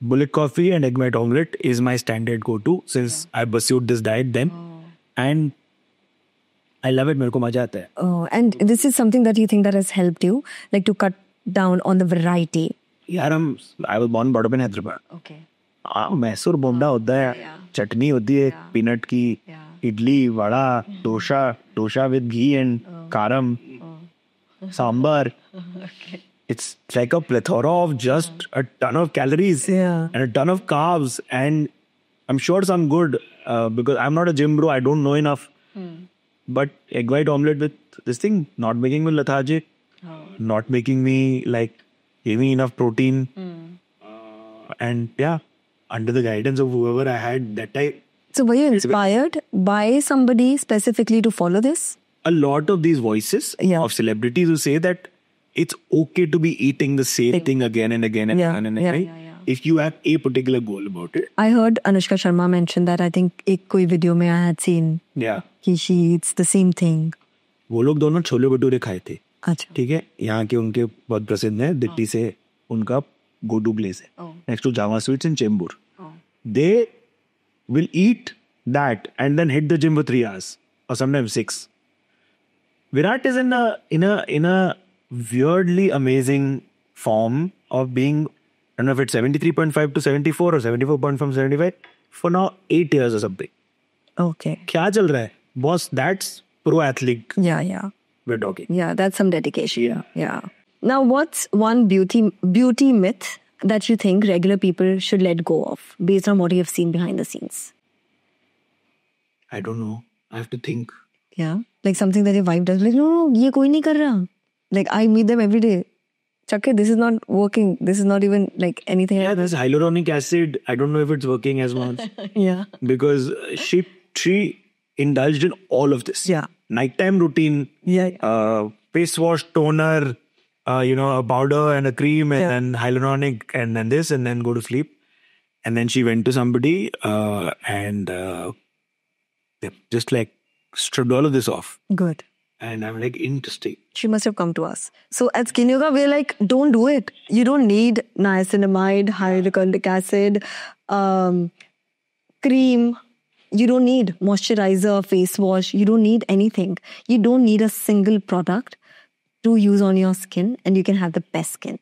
bullet coffee and egg white omelette is my standard go-to since I pursued this diet then. And I love it. मेरे को मजा आता है. Oh, and this is something that you think that has helped you, like to cut down on the variety. यार I was born brought up in Hyderabad. Okay. Mysore बोंडा होता है, चटनी होती है पीनट की, idli, vada, dosa with ghee and karam, sambar. Okay. It's like a plethora of just a ton of calories and a ton of carbs, and I'm sure some good because I'm not a gym bro, I don't know enough. But egg white omelette with this thing not making me lethargic, not making me like giving enough protein, and yeah, under the guidance of whoever I had that time. So were you inspired by somebody specifically to follow this? A lot of these voices of celebrities who say that it's okay to be eating the same thing again and again and again. If you have a particular goal about it. I heard Anushka Sharma mention that. I think एक कोई video में I had seen. Yeah. कि she eats the same thing. वो लोग दोनों छोले भटूरे खाए थे. अच्छा. ठीक है. यहाँ के उनके बहुत प्रसिद्ध हैं. दिल्ली से उनका go-to place है. Next to Java Sweets in Chembur. They will eat that and then hit the gym for 3 hours or sometimes 6. Virat is in a weirdly amazing form of being, I don't know if it's 73.5 to 74 or 74 from 75 for now 8 years or something. Okay. क्या चल रहा है? Boss, that's pro athlete. Yeah. We're talking. Yeah, that's some dedication. Yeah. Now, what's one beauty myth that you think regular people should let go of based on what you have seen behind the scenes? I don't know. I have to think. Yeah. Like something that your wife does. Like, no, ये कोई नहीं कर रहा. Like, I meet them every day. Chakke, this is not working. This is not even like anything. Yeah, there's hyaluronic acid. I don't know if it's working as much. Yeah. Because she indulged in all of this. Yeah. Nighttime routine. Yeah. Face wash, toner, a powder and a cream and then hyaluronic and then this and then go to sleep. And then she went to somebody and they just like stripped all of this off. Good. And I'm like, interesting. She must have come to us. So at Skin Yoga, we're like, don't do it. You don't need niacinamide, hyaluronic acid, cream. You don't need moisturizer, face wash. You don't need anything. You don't need a single product to use on your skin and you can have the best skin.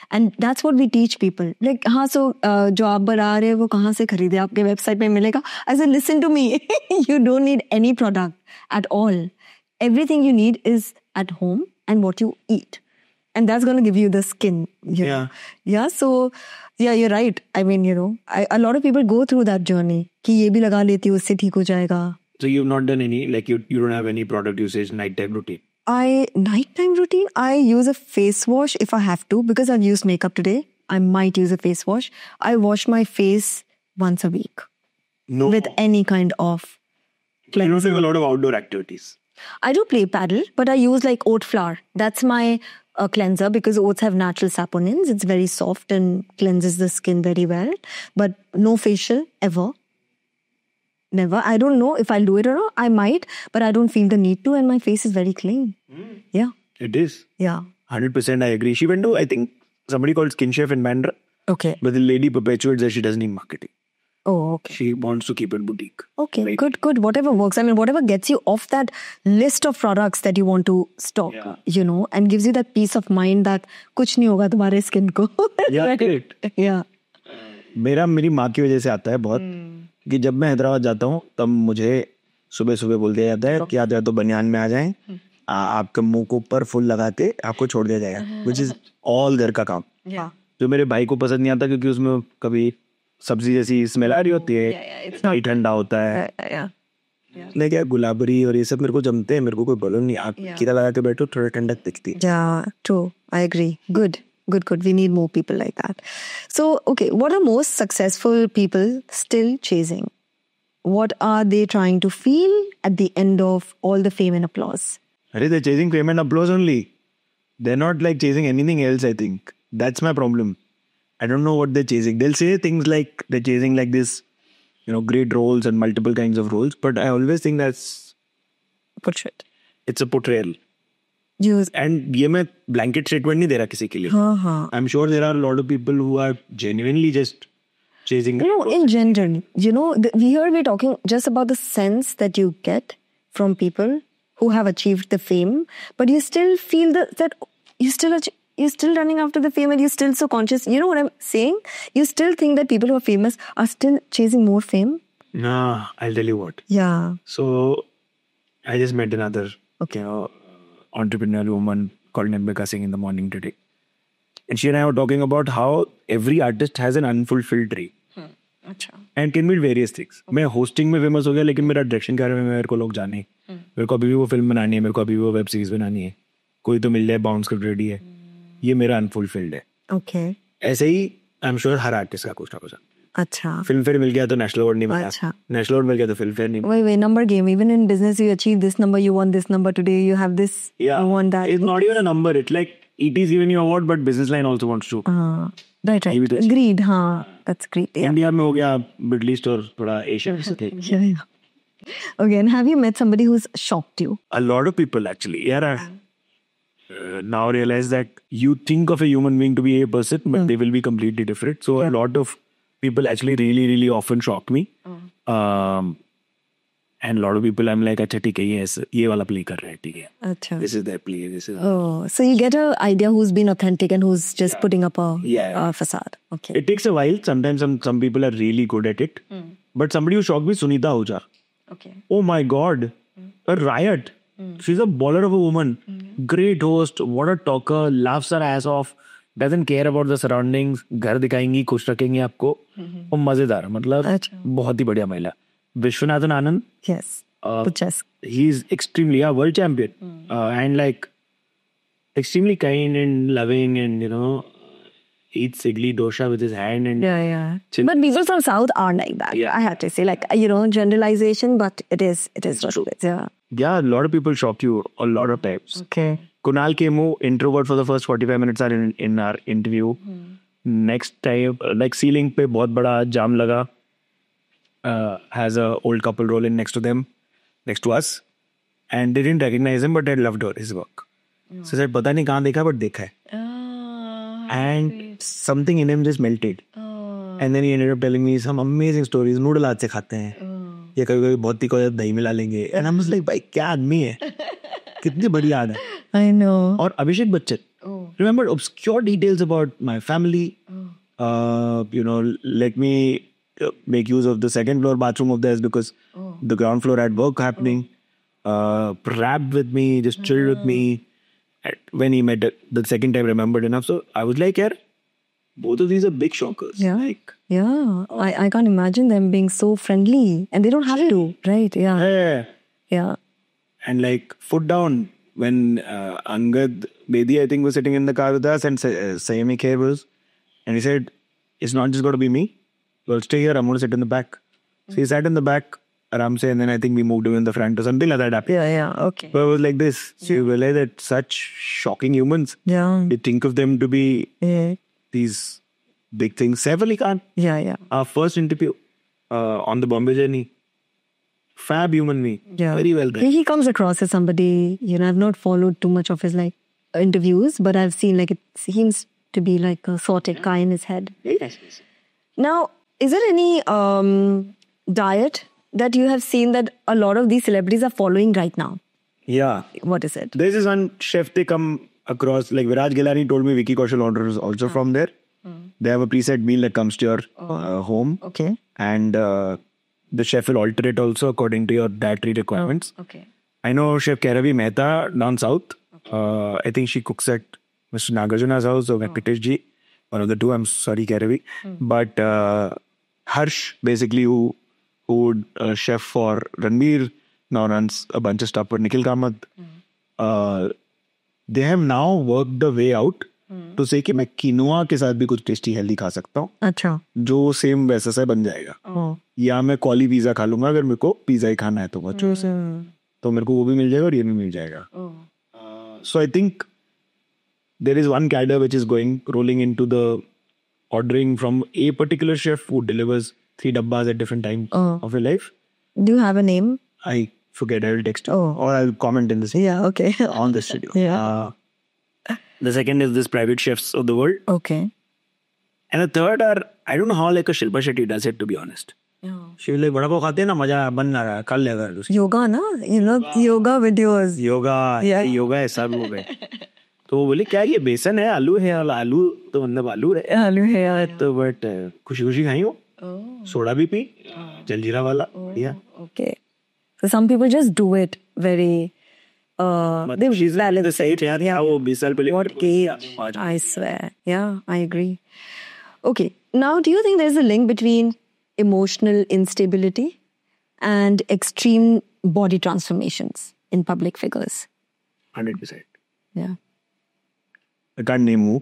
And that's what we teach people. Like, so जो आप बना रहे हैं वो कहाँ से खरीदे? आपके website पे मिलेगा? I said, listen to me. You don't need any product at all. Everything you need is at home and what you eat. And that's going to give you the skin. Yeah. So, you're right. I mean, a lot of people go through that journey. कि ये भी लगा लेती हूँ, उससे ठीक हो जाएगा. So you've not done any, like you don't have any product usage, nighttime routine? Nighttime routine, I use a face wash if I have to, because I've used makeup today. I might use a face wash. I wash my face once a week. No. With any kind of You don't do a lot of outdoor activities. I do play paddle, but I use like oat flour. That's my cleanser because oats have natural saponins. It's very soft and cleanses the skin very well. But no facial ever. Never. I don't know if I'll do it or not. I might, but I don't feel the need to and my face is very clean. Yeah. It is? Yeah. 100% I agree. She went to, I think, somebody called Skin Chef in Bandra. Okay. But the lady perpetuates that she doesn't need marketing. Oh, okay. She wants to keep it boutique. Okay, Right. good. Whatever works. I mean, whatever gets you off that list of products that you want to stock, you know, and gives you that peace of mind that कुछ नहीं होगा तुम्हारे skin को. Yeah, Right. correct. Yeah. मेरी माँ की वजह से आता है बहुत कि जब मैं हैदराबाद जाता हूँ तब मुझे सुबह सुबह बोल दिया जाता है कि या तो बनियान में आ जाएं, आपके मुंह को ऊपर फुल लगा के आपको छोड़ दिया जाएगा, which is all घर का काम. Yeah. जो मेरे भाई को पसंद नहीं आता क्योंकि उसमें कभी सब्जी जैसी स्मेल आ रही होती है, कहीं ठंडा होता है. Yeah. नहीं क्या गुलाबरी और ये सब मेरे को जमते हैं, मेरे को कोई बोलो नहीं, आप कीड़ा लगा के बैठो थोड़ा ठंडक दिखती है. Yeah, true. I agree. Good. We need more people like that. So, okay, what are most successful people still chasing? What are they trying to feel at the end of all the fame and applause? They're chasing fame and applause only. They're not like chasing anything else, I think. That's my problem. I don't know what they're chasing. They'll say things like they're chasing like this, you know, great roles and multiple kinds of roles. But I always think Portrait. it's a portrayal. Use. And ये मैं blanket statement नहीं दे रहा किसी के लिए. हाँ. I'm sure there are a lot of people who are genuinely just chasing. You know, in general, you know, we're talking just about the sense that you get from people who have achieved the fame, but you still feel that you're still running after the fame and you're still so conscious. You know what I'm saying? You still think that people who are famous are still chasing more fame? Nah, I'll tell you what. Yeah. So I just met another, entrepreneurial woman called Nimbika Singh in the morning today. And she and I were talking about how every artist has an unfulfilled dream. And can mean various things. मैं hosting में famous हो गया लेकिन मेरा direction के बारे में मेरे को लोग जाने. मेरे को अभी भी वो फिल्म बनानी है, मेरे को अभी भी वो वेब सीरीज बनानी है. कोई तो मिल जाए, बाउंड स्क्रिप्ट रेडी है. ये मेरा unfulfilled है. Okay. ऐसे ही I'm sure हर आर्टिस्ट का कुछ ना कुछ. अच्छा. फिल्म फेयर मिल गया तो नेशनल अवार्ड नहीं मिला. नेशनल अवार्ड मिल गया तो फिल्म फेयर नहीं मिला. Wait, number game. Even in business, you achieve this number, you won this number today, you have this, you won that. It's not even a number. It's like it is giving you award, but business line also wants to. Right. Greed, हाँ. That's great. Yeah. India में हो गया, Middle East और थोड़ा Asia. Yeah. Okay, and have you met somebody who's shocked you? A lot of people actually. Yeah, now realize that you think of a human being to be a person, but they will be completely different. So a lot of people actually really, really often shock me. And a lot of people, I'm like, अच्छा ठीक है, ये वाला play कर रहे हैं, ठीक है. अच्छा. This is their play. This is. Oh, so you get an idea who's been authentic and who's just putting up a facade. Okay. It takes a while. Sometimes some people are really good at it. But somebody who shocked me, Sunita Ahuja. Okay. Oh my God, a riot. She's a baller of a woman. Great host. What a talker. Laughs her ass off. Doesn't care about the surroundings. घर दिखाएंगी, खुश रखेंगी आपको. और मजेदार. मतलब बहुत ही बढ़िया महिला. Vishwanathan Anand. Yes. The chess. He's extremely world champion. And like extremely kind and loving and eats idli dosha with his hand and But people from South are like that. I have to say, like, generalization, but it is what it is. Yeah, a lot of people shock you a lot of times. Okay. Kunal Kemu, introvert for the first 45 minutes are in our interview. Next time, like ceiling pe bahut bada jam laga. Has a old couple rolling next to us. And they didn't recognize him, but they loved his work. So I said, pata nahi kahan dekha, but dekha hai. And something in him just melted. And then he ended up telling me some amazing stories. Noodle aaj se khate hain. ये कभी बहुत ही कोई दही मिला लेंगे. And I was like, भाई क्या आदमी है, कितनी बड़ी याद है. I know. और Abhishek Bachchan. Remember obscure details about my family. Let me make use of the second floor bathroom of theirs because the ground floor had work happening. Rapped with me, just chilled with me. When he met the second time, remembered enough. So I was like, yaar, both of these are big shockers. Yeah. I can't imagine them being so friendly. And they don't have to, right? Yeah. And like, foot down. When Angad Bedi, I think, was sitting in the car with us and Sayami Khair was. And he said, it's not just going to be me. Well, stay here. I'm going to sit in the back. So he sat in the back, Aram se, and then I think we moved him in the front or something like that happened. Yeah. Okay. But it was like this. So you realize that such shocking humans. Yeah. You think of them to be these big things. Saif Ali Khan. Yeah. Our first interview on the Bombay journey. Fab human being. Yeah. Very well done. He comes across as somebody, I've not followed too much of his interviews, but I've seen like it seems to be like a sorted guy in his head. Yes. Now, is there any diet that you have seen that a lot of these celebrities are following right now? Yeah. What is it? There's this one chef they come across, like Viraj Gilani told me Vicky Kaushal orders also from there. They have a preset meal that comes to your home. Okay. And the chef will alter it also according to your dietary requirements. Okay. I know Chef Kairavi Mehta down south. I think she cooks at Mr. Nagarjuna's house or Venkatesh ji. One of the two. I'm sorry, Kairavi. But Harsh, basically, who chef for Ranbir, now runs a bunch of stuff for Nikhil Kamath. They have now worked the way out to say कि मैं quinoa के साथ भी कुछ tasty healthy खा सकता हूँ अच्छा जो सेम वैसा सा बन जाएगा या मैं कॉली पिज्जा खा लूंगा अगर मेरे को पिज्जा ही खाना है तो तो मेरे को वो भी मिल जाएगा और ये भी मिल जाएगा so I think there is one cadre which is rolling into the ordering from a particular chef who delivers 3 dabbas at different times of your life. Do you have a name? I forget. I will text you or I'll comment in this. Yeah, okay. On this video. Yeah. The second is this private chefs of the world. Okay. And the third are, I don't know how like a Shilpa Shetty does it, to be honest. She will like, vada pav khate na, maja ban na raha hai, kal lega. Yoga na? You know, yoga videos. Yoga, yoga है सब लोग है. तो वो बोले क्या ये बेसन है आलू है आलू तो मतलब आलू है आलू है यार तो बट खुशी खुशी खाई हो सोडा भी पी जलजीरा वाला या okay so some people just do it very मतलब she's the same यार या वो 20 साल पहले और के I swear yeah I agree okay now do you think there's a link between emotional instability and extreme body transformations in public figures 100% yeah I can't name who,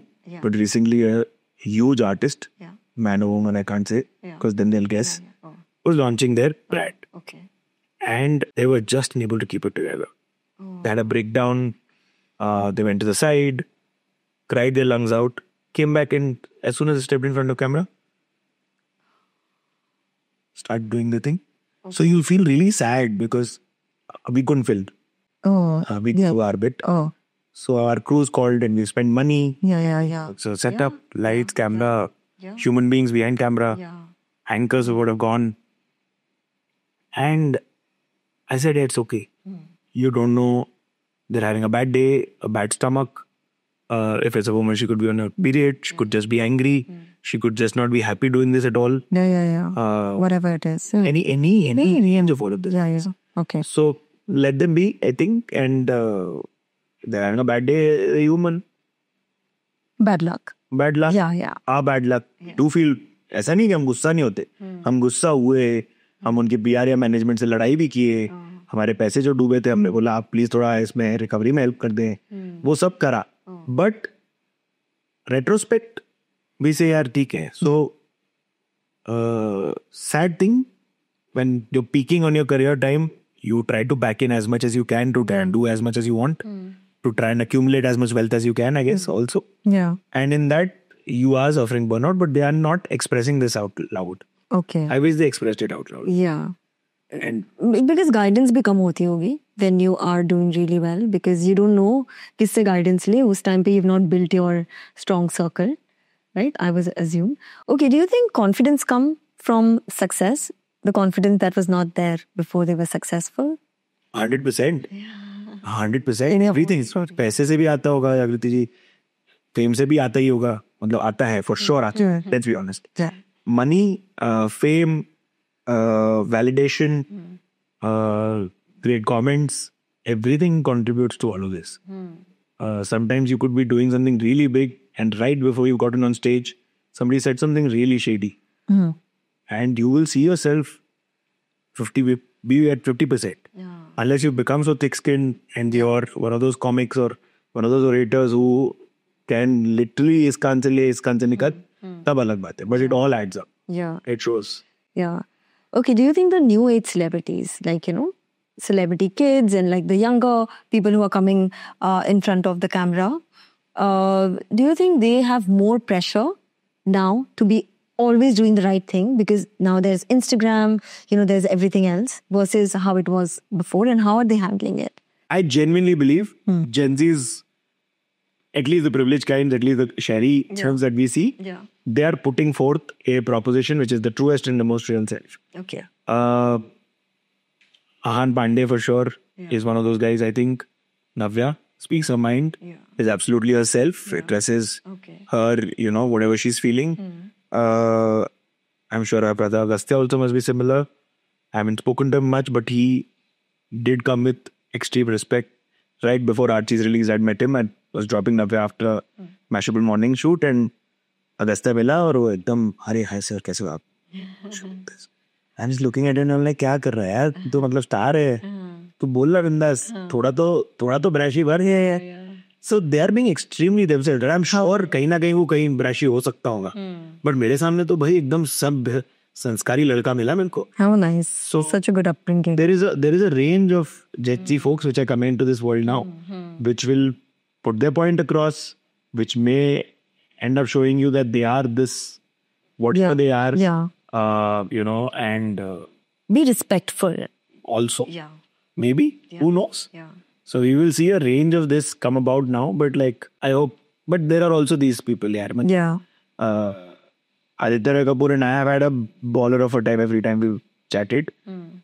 but recently a huge artist, man or woman, I can't say, because then they'll guess, was launching their brand. Okay. And they were just unable to keep it together. They had a breakdown, they went to the side, cried their lungs out, came back and as soon as they stepped in front of camera, start doing the thing. Okay. So you'll feel really sad because we couldn't film. We do our bit. So our crews called and we spent money. Yeah. So setup, lights, camera, human beings behind camera, anchors would have gone. And I said, it's okay. You don't know. They're having a bad day, a bad stomach. If it's a woman, she could be on a period. She could just be angry. She could just not be happy doing this at all. Yeah. Whatever it is. Any range of all of this. Yeah. Okay. So let them be, I think. And they're having a bad day, a human. Bad luck. Bad luck. Yeah. Bad luck. Do feel, ऐसा नहीं कि हम गुस्सा नहीं होते. हम गुस्सा हुए, हम उनके PR या मैनेजमेंट से लड़ाई भी किए. हमारे पैसे जो डूबे थे हमने बोला आप प्लीज थोड़ा इसमें रिकवरी में हेल्प कर दें. वो सब करा. बट रेट्रोस्पेक्ट भी से यार ठीक है. So sad thing when you're peaking on your career time, you try to back in as much as you can to try and do as much as you want. To try and accumulate as much wealth as you can, I guess, also. Yeah. And in that, you are suffering burnout, but they are not expressing this out loud. Okay. I wish they expressed it out loud. Yeah. And because guidance भी कम होती होगी when you are doing really well, because you don't know किससे guidance ले. उस time पे you've not built your strong circle, right? I was assume. Okay, do you think confidence come from success? The confidence that was not there before they were successful? 100%. 100%. Everything. पैसे से भी आता होगा जागृति जी, fame से भी आता ही होगा, मतलब आता है for sure आता है. Let's be honest. Money, fame, validation, great comments, everything contributes to all of this. Sometimes you could be doing something really big and right before you've gotten on stage, somebody said something really shady. And you will see yourself be at 50%. Unless you become so thick-skinned and you're one of those comics or one of those orators who can literally इस कान से ले इस कान से निकल, तब अलग बात है. But it all adds up. Yeah. It shows. Yeah. Okay, do you think the new age celebrities, like, you know, celebrity kids and like the younger people who are coming in front of the camera, do you think they have more pressure now to be always doing the right thing? Because now there's Instagram, you know, there's everything else versus how it was before, and how are they handling it? I genuinely believe Gen Z's at least the privileged kinds, at least the shahri films that we see, they are putting forth a proposition which is the truest and the most real self. Okay. Ahan Pandey for sure is one of those guys. I think Navya speaks her mind, is absolutely herself, expresses her, whatever she's feeling. I'm sure our brother Agastya also must be similar. I haven't spoken to him much, but he did come with extreme respect. Right before Archie's release, I'd met him. I was dropping Navya after Mashable morning shoot and Agastya मिला और वो एकदम अरे hi sir कैसे हो आप? I'm just looking at it and I'm like क्या कर रहा है यार? तू मतलब स्टार है. तू बोल रहा बिंदास. थोड़ा तो ब्रैशी भर है. So they are being extremely themselves. I'm sure कहीं ना कहीं वो कहीं ब्रैशी हो सकता होगा. But मेरे सामने तो भाई एकदम सभ्य संस्कारी लड़का मिला मेरे को. How nice. So such a good upbringing. There is a range of Gen Z folks which are coming into this world now, which will put their point across, which may end up showing you that they are this, whatever they are. Yeah. And be respectful. Also. Yeah. Maybe. Yeah. Who knows? Yeah. So we will see a range of this come about now, but like, I hope. But there are also these people, yaar. Yeah. Aditya Roy Kapoor and I have had a baller of a time every time we've chatted.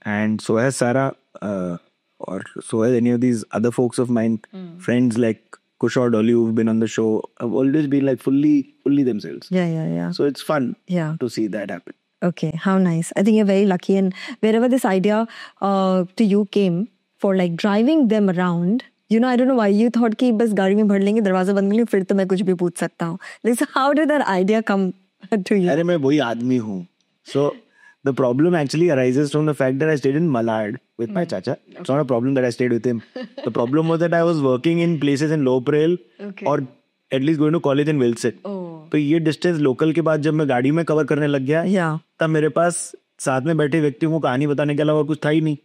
And so has Sarah, or so has any of these other folks of mine, friends like Kush or Dolly who've been on the show, have always been like fully themselves. Yeah. So it's fun to see that happen. Okay, how nice. I think you're very lucky. And wherever this idea to you came for like driving them around, I don't know why you thought कि बस गाड़ी में भर लेंगे दरवाजा बंद करेंगे फिर तो मैं कुछ भी पूछ सकता हूँ. Like, so how did that idea come to you? अरे मैं वही आदमी हूँ. So the problem actually arises from the fact that I stayed in Malad with my chacha. It's not a problem that I stayed with him. The problem was that I was working in places in Low Parel or at least going to college in Wilson. तो ये distance local के बाद जब मैं गाड़ी में cover करने लग गया तब मेरे पास साथ में बैठे व्यक्तियों को कहानी बताने के अलावा कुछ था ही नहीं.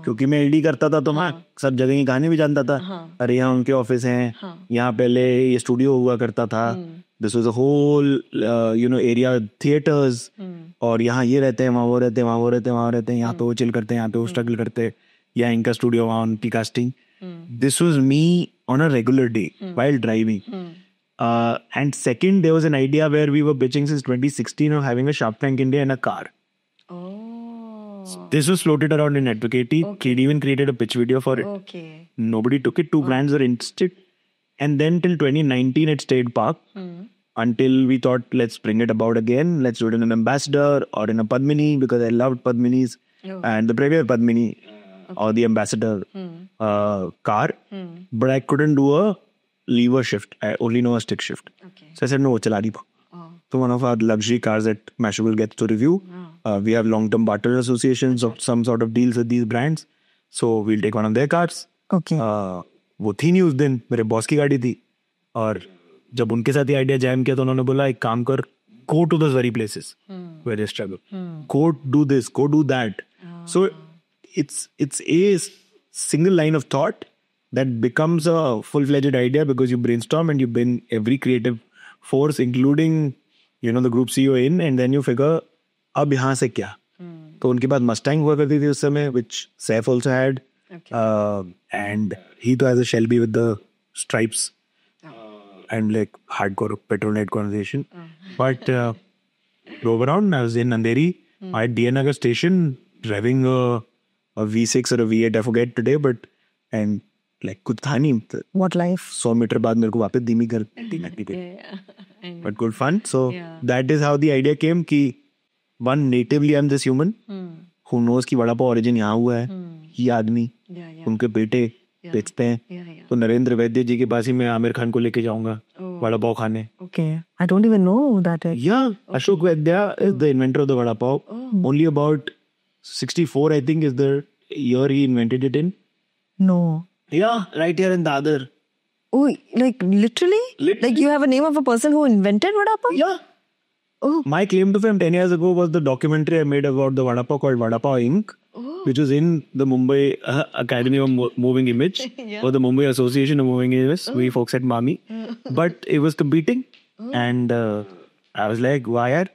क्योंकि मैं एलडी करता था तो मैं सब जगह की कहानी भी जानता था. अरे यहाँ उनके ऑफिस हैं, यहाँ पहले ये स्टूडियो हुआ करता था. This was a whole area theatres, और यहाँ ये रहते हैं, वहाँ वो रहते हैं, वहाँ वो रहते हैं, वहाँ रहते हैं, यहाँ पे वो चिल करते हैं, यहाँ पे वो स्ट्रगल करते हैं, या इनका स्टूडियो वहाँ उनकी casting. This was me on a regular day while driving. And second, there was an idea where we were pitching since 2016 of having a Shark Tank India in a car. This was floated around in Advocate. Kid even created a pitch video for it. Nobody took it. Two brands were interested. And then till 2019, it stayed parked until we thought, let's bring it about again. Let's do it in an ambassador or in a Padmini, because I loved Padminis and the Premier Padmini or the ambassador car. But I couldn't do a lever shift. I only know a stick shift. So I said, no, chala nahi pa. So one of our luxury cars that Mashable gets to review. We have long-term partner associations of some sort of deals with these brands. So we'll take one of their cars. Okay. वो थी नहीं उस दिन, मेरे boss की गाड़ी थी. और जब उनके साथ ये आइडिया जैम किया तो उन्होंने बोला एक काम कर, go to those very places where they struggle. Go do this, go do that. So it's a single line of thought that becomes a full-fledged idea because you brainstorm and you bring every creative force, including, the group CEO in, and then you figure, अब यहाँ से क्या? तो उनके बाद Mustang हुआ करती थी उस समय, which Saif also had. And he too has a Shelby with the stripes and like hardcore petrol-night conversation. But drove around, I was in Andheri at DN Nagar station driving a V6 or a V8, I forget today, and like कुछ था नहीं. What life? 100 metre बाद मेरे को वापस धीमी कर दी. But good fun. So that is how the idea came कि one, natively I'm this human who knows कि वड़ा पाव origin यहाँ हुआ है. ये आदमी उनके बेटे बेचते हैं. तो नरेंद्र वैद्य जी के पास ही मैं आमिर खान को लेके जाऊंगा वड़ा पाव खाने. Okay. I don't even know that. Yeah. Ashok Vaidya is the inventor of the vada pav. Only about 64, I think, is the year he invented it in. No. Yeah, right here in Dadar. Oh, like literally? Like you have a name of a person who invented vada pav? Yeah. Oh. My claim to fame 10 years ago was the documentary I made about the vada pav called Vada Pav Inc., which was in the Mumbai Academy of Moving Image or the Mumbai Association of Moving Image. We folks at Mami. But it was competing. And I was like, why yaar?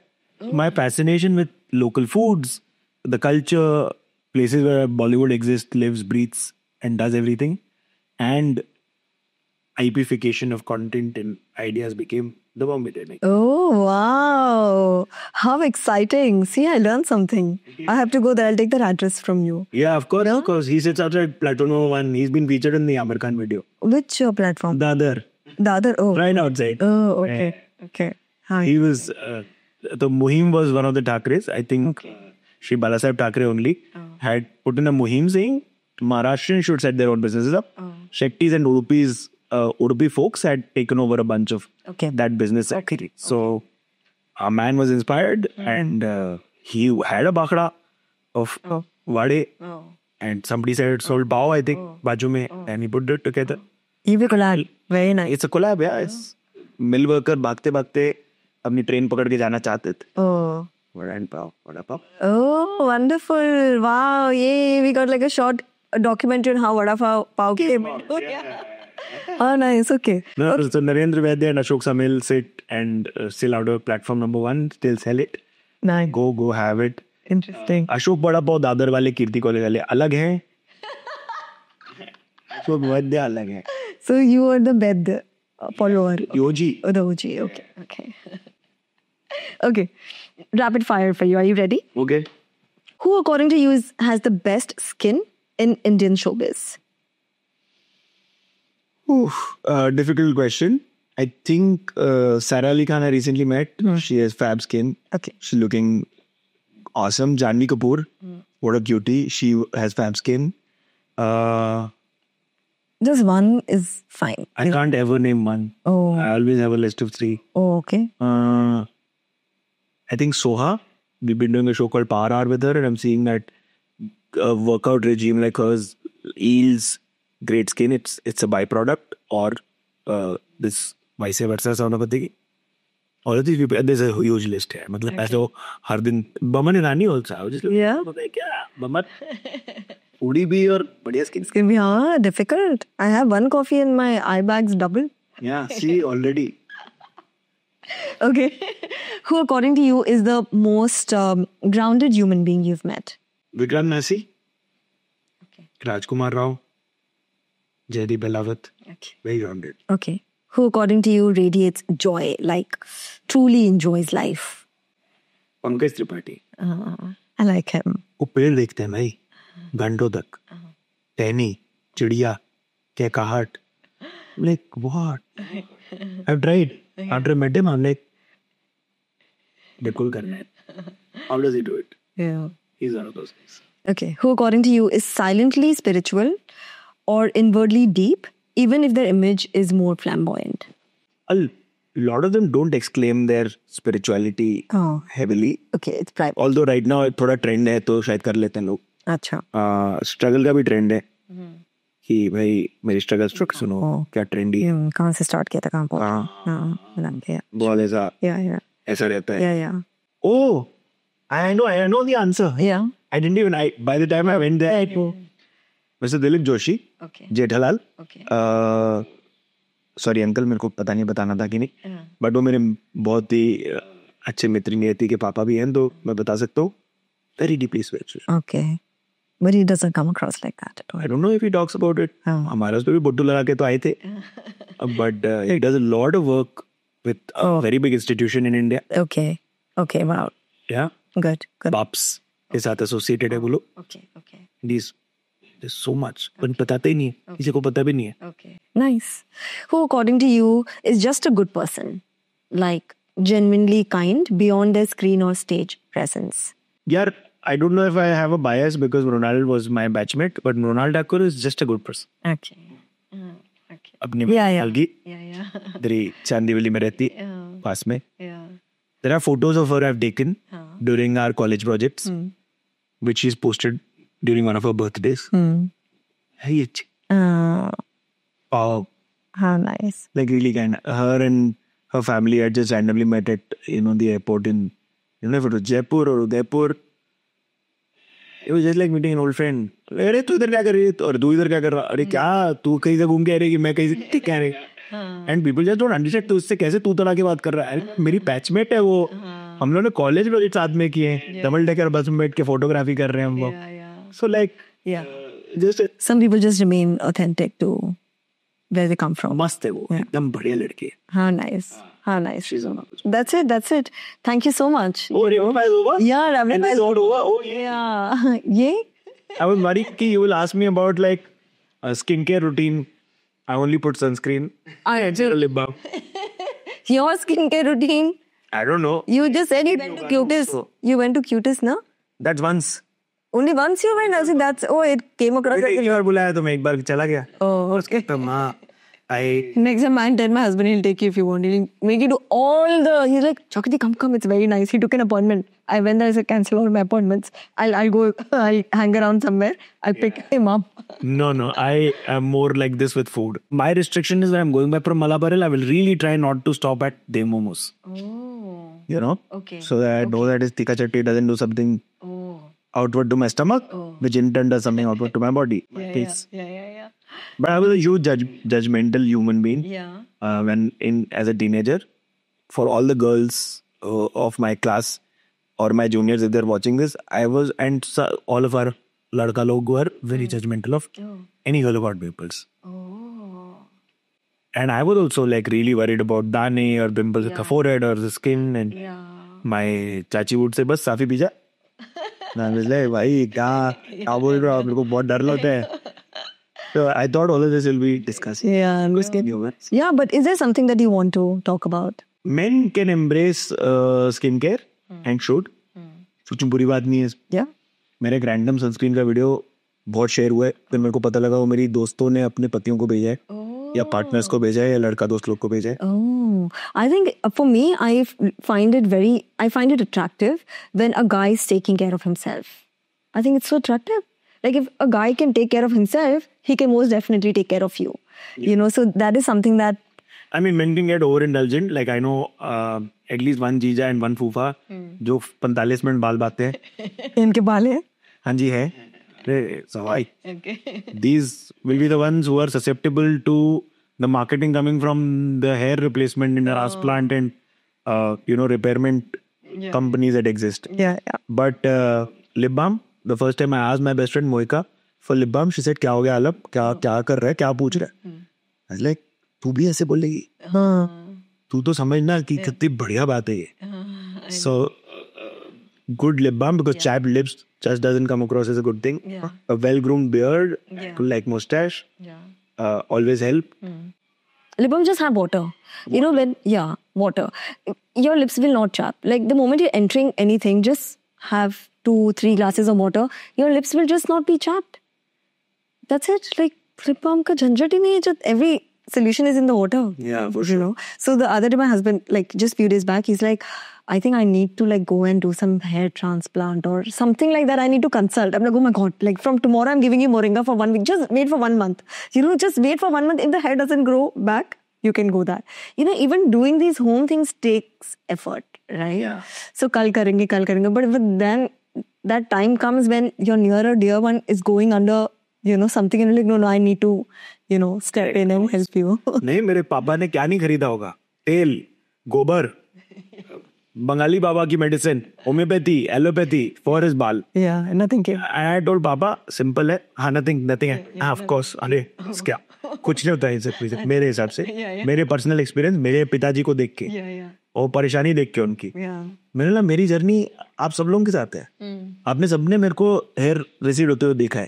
My fascination with local foods, the culture, places where Bollywood exists, lives, breathes, and does everything. And IPification of content and ideas became the Bombay Dairy. Oh, wow. How exciting. See, I learned something. I have to go there. I'll take that address from you. Yeah, of course, he sits outside Platform Number 1. He's been featured in the Amir Khan video. Which platform? The other, The other? Oh. right outside. Oh, okay. Okay. Hi. He was, the Muhim was one of the Thakres. I think Shri Balasaheb Thakre only had put in a Muhim saying Maharashtrians should set their own businesses up. Shettis and Udupi folks had taken over a bunch of that business activity. So our man was inspired and he had a bakda of vade and somebody said it sold bao, I think, baju mein, and he put it together. Even collab. Very nice. It's a collab, yeah. It's mill worker भागते भागते अपनी train पकड़ के जाना चाहते थे. Oh. Vada pav. Oh, wonderful. Wow. Yay. We got like a short documentary on how Vada Pav came. Oh, nice. Okay. No, so Narendra Vaidya and Ashok Samil sit and still out of Platform Number 1, still sell it. Nice. Go have it. Interesting. Ashok बड़ा पाव दादर वाले कीर्ति college वाले अलग हैं. अशोक वैद्य अलग है. So you are the bed follower. योजी. Oh, the OG. Okay. Okay. Okay. Rapid fire for you. Are you ready? Okay. Who, according to you, has the best skin in Indian showbiz? Difficult question. I think Sara Ali Khan I recently met. She has fab skin. Okay. She's looking awesome. Janvi Kapoor, what a cutie. She has fab skin. Just one is fine. I can't ever name one. Oh. I always have a list of 3. Oh, okay. I think Soha. We've been doing a show called Power Hour with her, and I'm seeing that a workout regime like hers yields great skin. It's a byproduct, or this vice versa Sonapati. All of these people, there's a huge list here. मतलब ऐसे वो हर दिन Baman Irani also. I was just like, Yeah. क्या Baman उड़ी भी और बढ़िया skin. It's going to be difficult. I have one coffee and my eye bag's double. Yeah, see already. Okay. Who, according to you, is the most grounded human being you've met? Vikrant Massey. Okay. Rajkumar Rao. Jaideep Belawat. Okay. Very grounded. Okay. Who, according to you, radiates joy, like truly enjoys life? Pankaj Tripathi. I like him. वो पेड़ देखते हैं भाई घंटों तक. टहनी, चिड़िया, केकाहट. I'm like, what? I've tried. After I met him, I'm like, बिल्कुल करना है. How does he do it? Yeah. He's one of those guys. Okay. Who, according to you, is silently spiritual or inwardly deep, even if their image is more flamboyant? A lot of them don't exclaim their spirituality heavily. Okay, it's private. Although right now थोड़ा trend है तो शायद कर लेते हैं लोग. अच्छा. Struggle का भी ट्रेंड है कि भाई मेरी स्ट्रगल सुनो क्या ट्रेंडी है. कहाँ से स्टार्ट किया था कहाँ पहुंचा? बहुत ऐसा Yeah. ऐसा रहता है. Yeah. Oh, I know the answer. Yeah. I didn't even. By the time I went there, Mr. Dilip Joshi, Okay. Jethalal. Okay. Sorry uncle, मेरे को पता नहीं बताना था कि नहीं, बट वो मेरे बहुत ही अच्छे मित्र नियति के पापा भी हैं, तो मैं बता सकता हूँ. Very deeply spiritual. Okay. But he doesn't come across like that at all. I don't know if he talks about it. हमारे उस पे भी बोटू लगा के तो आए थे. But he does a lot of work with a very big institution in India. Okay. Wow. Yeah. Good. Pops के साथ associated है वो लोग. Okay. There's so much. पर बताते ही नहीं है. किसी को पता भी नहीं है. Okay. Nice. Who, according to you, is just a good person? Like, genuinely kind beyond their screen or stage presence? यार, I don't know if I have a bias because Ronald was my batchmate, but Ronald Thakur is just a good person. Okay. अपनी Yeah. अलगी इधर चांदीवली में रहती पास में. There are photos of her I've taken during our college projects, which she's posted during one of her birthdays. Hey, oh, how nice. Like really kind. Her and her family had just randomly met at the airport in if it was Jaipur or Udaipur. It was just like meeting an old friend. अरे तू इधर क्या कर रही है और तू इधर क्या कर रहा? अरे क्या तू कहीं से घूम के आ रही है कि मैं कहीं से कह रही. And people just don't understand. तो उससे कैसे तू तड़ा के बात कर रहा है? मेरी बैचमेट है वो. हम लोगों ने कॉलेज प्रोजेक्ट साथ में किए हैं. डबल डेकर बस में बैठ के फोटोग्राफी कर रहे हैं हम लोग. So like Some people just remain authentic to where they come from. मस्त है वो, एकदम बढ़िया लड़की है. How nice. How nice. That's it. That's it. Thank you so much. Oh, Ravima is over? Yeah, Ravima And it's all over? Oh, yeah. Yeah. Yeah. I was worried that you will ask me about like a skincare routine. I only put sunscreen. Lip balm. Your skincare routine. I don't know. You just said you went to Cutis. You went to Cutis, no? That's once. Only once you went? I said that's, oh, it came across. एक बार बुलाया तो मैं एक बार चला गया. Oh, okay. तो माँ, Next time I'll tell my husband he'll take you if you want. He'll make you do all the. He's like, Chakati, come. It's very nice. He took an appointment. I went there. I said, cancel all my appointments. I'll go. I'll hang around somewhere. I'll pick him up. No. I am more like this with food. My restriction is when I'm going back from Malabaril, I will really try not to stop at De Momos. Oh. You know? Okay. So that I know that his tikka chatti doesn't do something outward to my stomach, which in turn does something outward to my body. Yeah. But I was a huge judgmental human being. Yeah. When as a teenager, for all the girls of my class or my juniors, if they're watching this, I was, and all of our ladka log were very judgmental of any girl about pimples. Oh. And I was also like really worried about dane or pimples at the forehead or the skin. And my chachi would say, "Bas safi pija." And I was like, "Bhai, kya bol rahe ho? Mere ko bahut dar lagta hai." So I thought all of this will be discussed. Yeah. Yeah, but is there something that you want to talk about? Men can embrace skincare and should. कुछ बुरी बात नहीं है. Yeah. मेरे एक random sunscreen का video बहुत share हुआ है. फिर मेरे को पता लगा वो मेरी दोस्तों ने अपने पतियों को भेजा है, या पार्टनर्स को भेजा है, या लड़का दोस्त लोग को भेजा है. Oh, I think for me, I find it attractive when a guy is taking care of himself. I think it's so attractive. Like if a guy can take care of himself, he can most definitely take care of you. You know, so that is something that. I mean, men can get overindulgent. Like I know at least one जीजा and one फूफा जो 45 minute बाल बाते हैं. इनके बाल हैं? हाँ जी है. Sawai. These will be the ones who are susceptible to the marketing coming from the hair replacement and transplant and repairment companies that exist. Yeah. But lip balm, the first time I asked my best friend Moika for lip balm, she said, क्या हो गया आलम? क्या कर रहा है? क्या पूछ रहा है? I was like, तू भी ऐसे बोलेगी? तू तो समझना कि कितनी बढ़िया बात है ये. So good lip balm, because chapped lips just doesn't come across as a good thing. Yeah. A well-groomed beard, like mustache, always help. Lip balm just have water. You know water. Your lips will not chap. Like the moment you're entering anything, just have 2-3 glasses of water. Your lips will just not be chapped. That's it. Like lip balm ka jhanjat hi nahi hai. Just every solution is in the water. Yeah, for sure. You know. So the other day, my husband, like just few days back, he's like, I think I need to like go and do some hair transplant or something like that. I need to consult. I'm like, oh my God, like from tomorrow I'm giving you moringa for 1 week. Just wait for 1 month. Just wait for 1 month. If the hair doesn't grow back, you can go that. Even doing these home things takes effort, right? Yeah. So kal karenge. But then that time comes when your near or dear one is going under, something, and you're like, no, I need to, step in and help you. नहीं, मेरे पापा ने क्या नहीं खरीदा होगा? तेल, गोबर, बंगाली बाबा की medicine, homeopathy, allopathy for his बाल. Yeah, nothing came. I told पापा सिंपल है. हाँ, nothing है. हाँ, of course. अरे क्या कुछ नहीं होता है इससे मेरे हिसाब से. मेरे पर्सनल एक्सपीरियंस, मेरे पिताजी को देख के और परेशानी देख के उनकी, मैंने ना मेरी जर्नी आप सब लोगों के साथ है. आपने सबने मेरे को हेयर रिसीड होते हुए देखा है.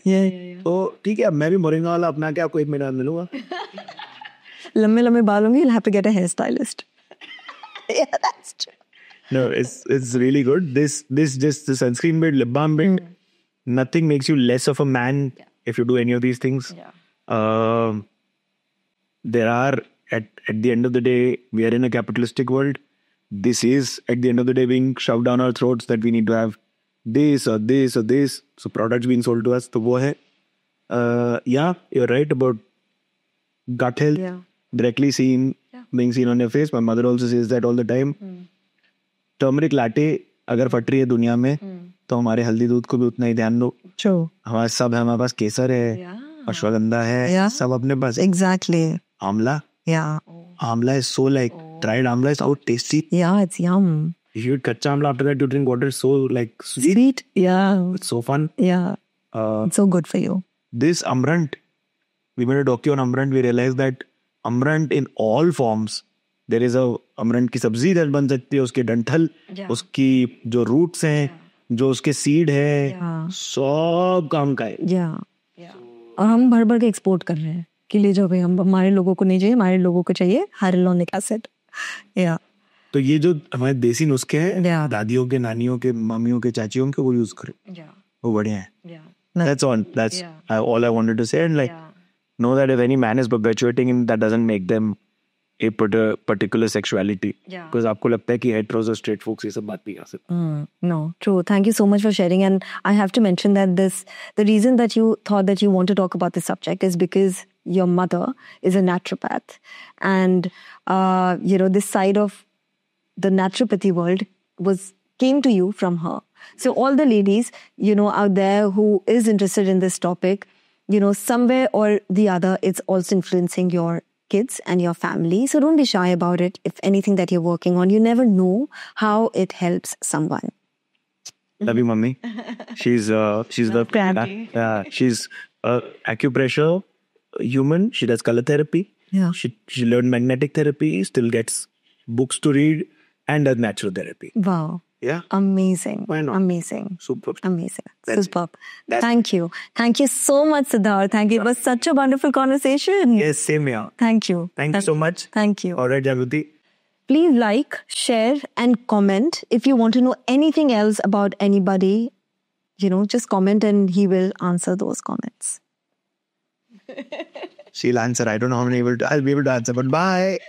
तो ठीक है, अब मैं भी मोरिंगा वाला अपना के आपको 1 महीना मिलूंगा. लंबे बाल होंगे, you'll have to get a hairstylist. Yeah, that's true. No, it's really good. This just the sunscreen bit, lip balm bit, nothing makes you less of a man if you do any of these things. Yeah. There are at the end of the day, we are in a capitalistic world. This is at the end of the day being shoved down our throats that we need to have this or this or this. So products being sold to us. तो वो है. Yeah, you're right about gut health. Yeah. Directly being seen on your face. My mother also says that all the time. Turmeric latte अगर फट रही है दुनिया में, तो हमारे हल्दी दूध को भी उतना ही ध्यान दो. हमारे सब है, हमारे पास केसर है, अश्वगंधा है, सब अपने पास. Exactly. आंवला. Yeah. Amla is so like dried amla is so tasty. Yeah, it's yum. If you eat kacha amla, after that you drink water, so like sweet. Yeah. It's so fun. Yeah. It's so good for you. This Amrant, we made a docu on Amrant. We realized that amaranth in all forms. There is a amaranth की सब्जी बन सकती है, उसके डंठल, उसकी जो roots हैं, जो उसके सीड है, सब काम का है. और हम भर भर के एक्सपोर्ट कर रहे हैं कि ले जाओ भाई, हम हमारे लोगों को नहीं चाहिए, हमारे लोगों को चाहिए हाइलुरोनिक एसिड. तो ये जो हमारे देसी नुस्खे हैं, दादियों के, नानियों के, मम्मियों के, चाचियों के, वो यूज करें, वो बढ़िया है. That's all I wanted to say. And know that if any man is perpetuating in that, doesn't make them a particular sexuality. Because आपको लगता है कि heteros और straight folks ये सब बात नहीं कर सकते. No, true. Thank you so much for sharing. And I have to mention that the reason that you thought that you want to talk about this subject is because your mother is a naturopath, and this side of the naturopathy world came to you from her. So all the ladies, out there who is interested in this topic, somewhere or the other, it's also influencing your kids and your family. So don't be shy about it. If anything that you're working on, you never know how it helps someone. Love you, mummy. She's the she's acupressure human. She does color therapy. Yeah. She learned magnetic therapy. Still gets books to read and does natural therapy. Wow. Yeah. Amazing. Why not? Amazing. Superb. Amazing. That's Superb. Thank you. Thank you so much, Siddharth. Thank you. It was such a wonderful conversation. Yes, same here. Thank you. Thank you so much. Thank you. All right, Jagruti. Please like, share, and comment. If you want to know anything else about anybody, just comment and he will answer those comments. She'll answer. I don't know how many I'll be able to answer, but bye.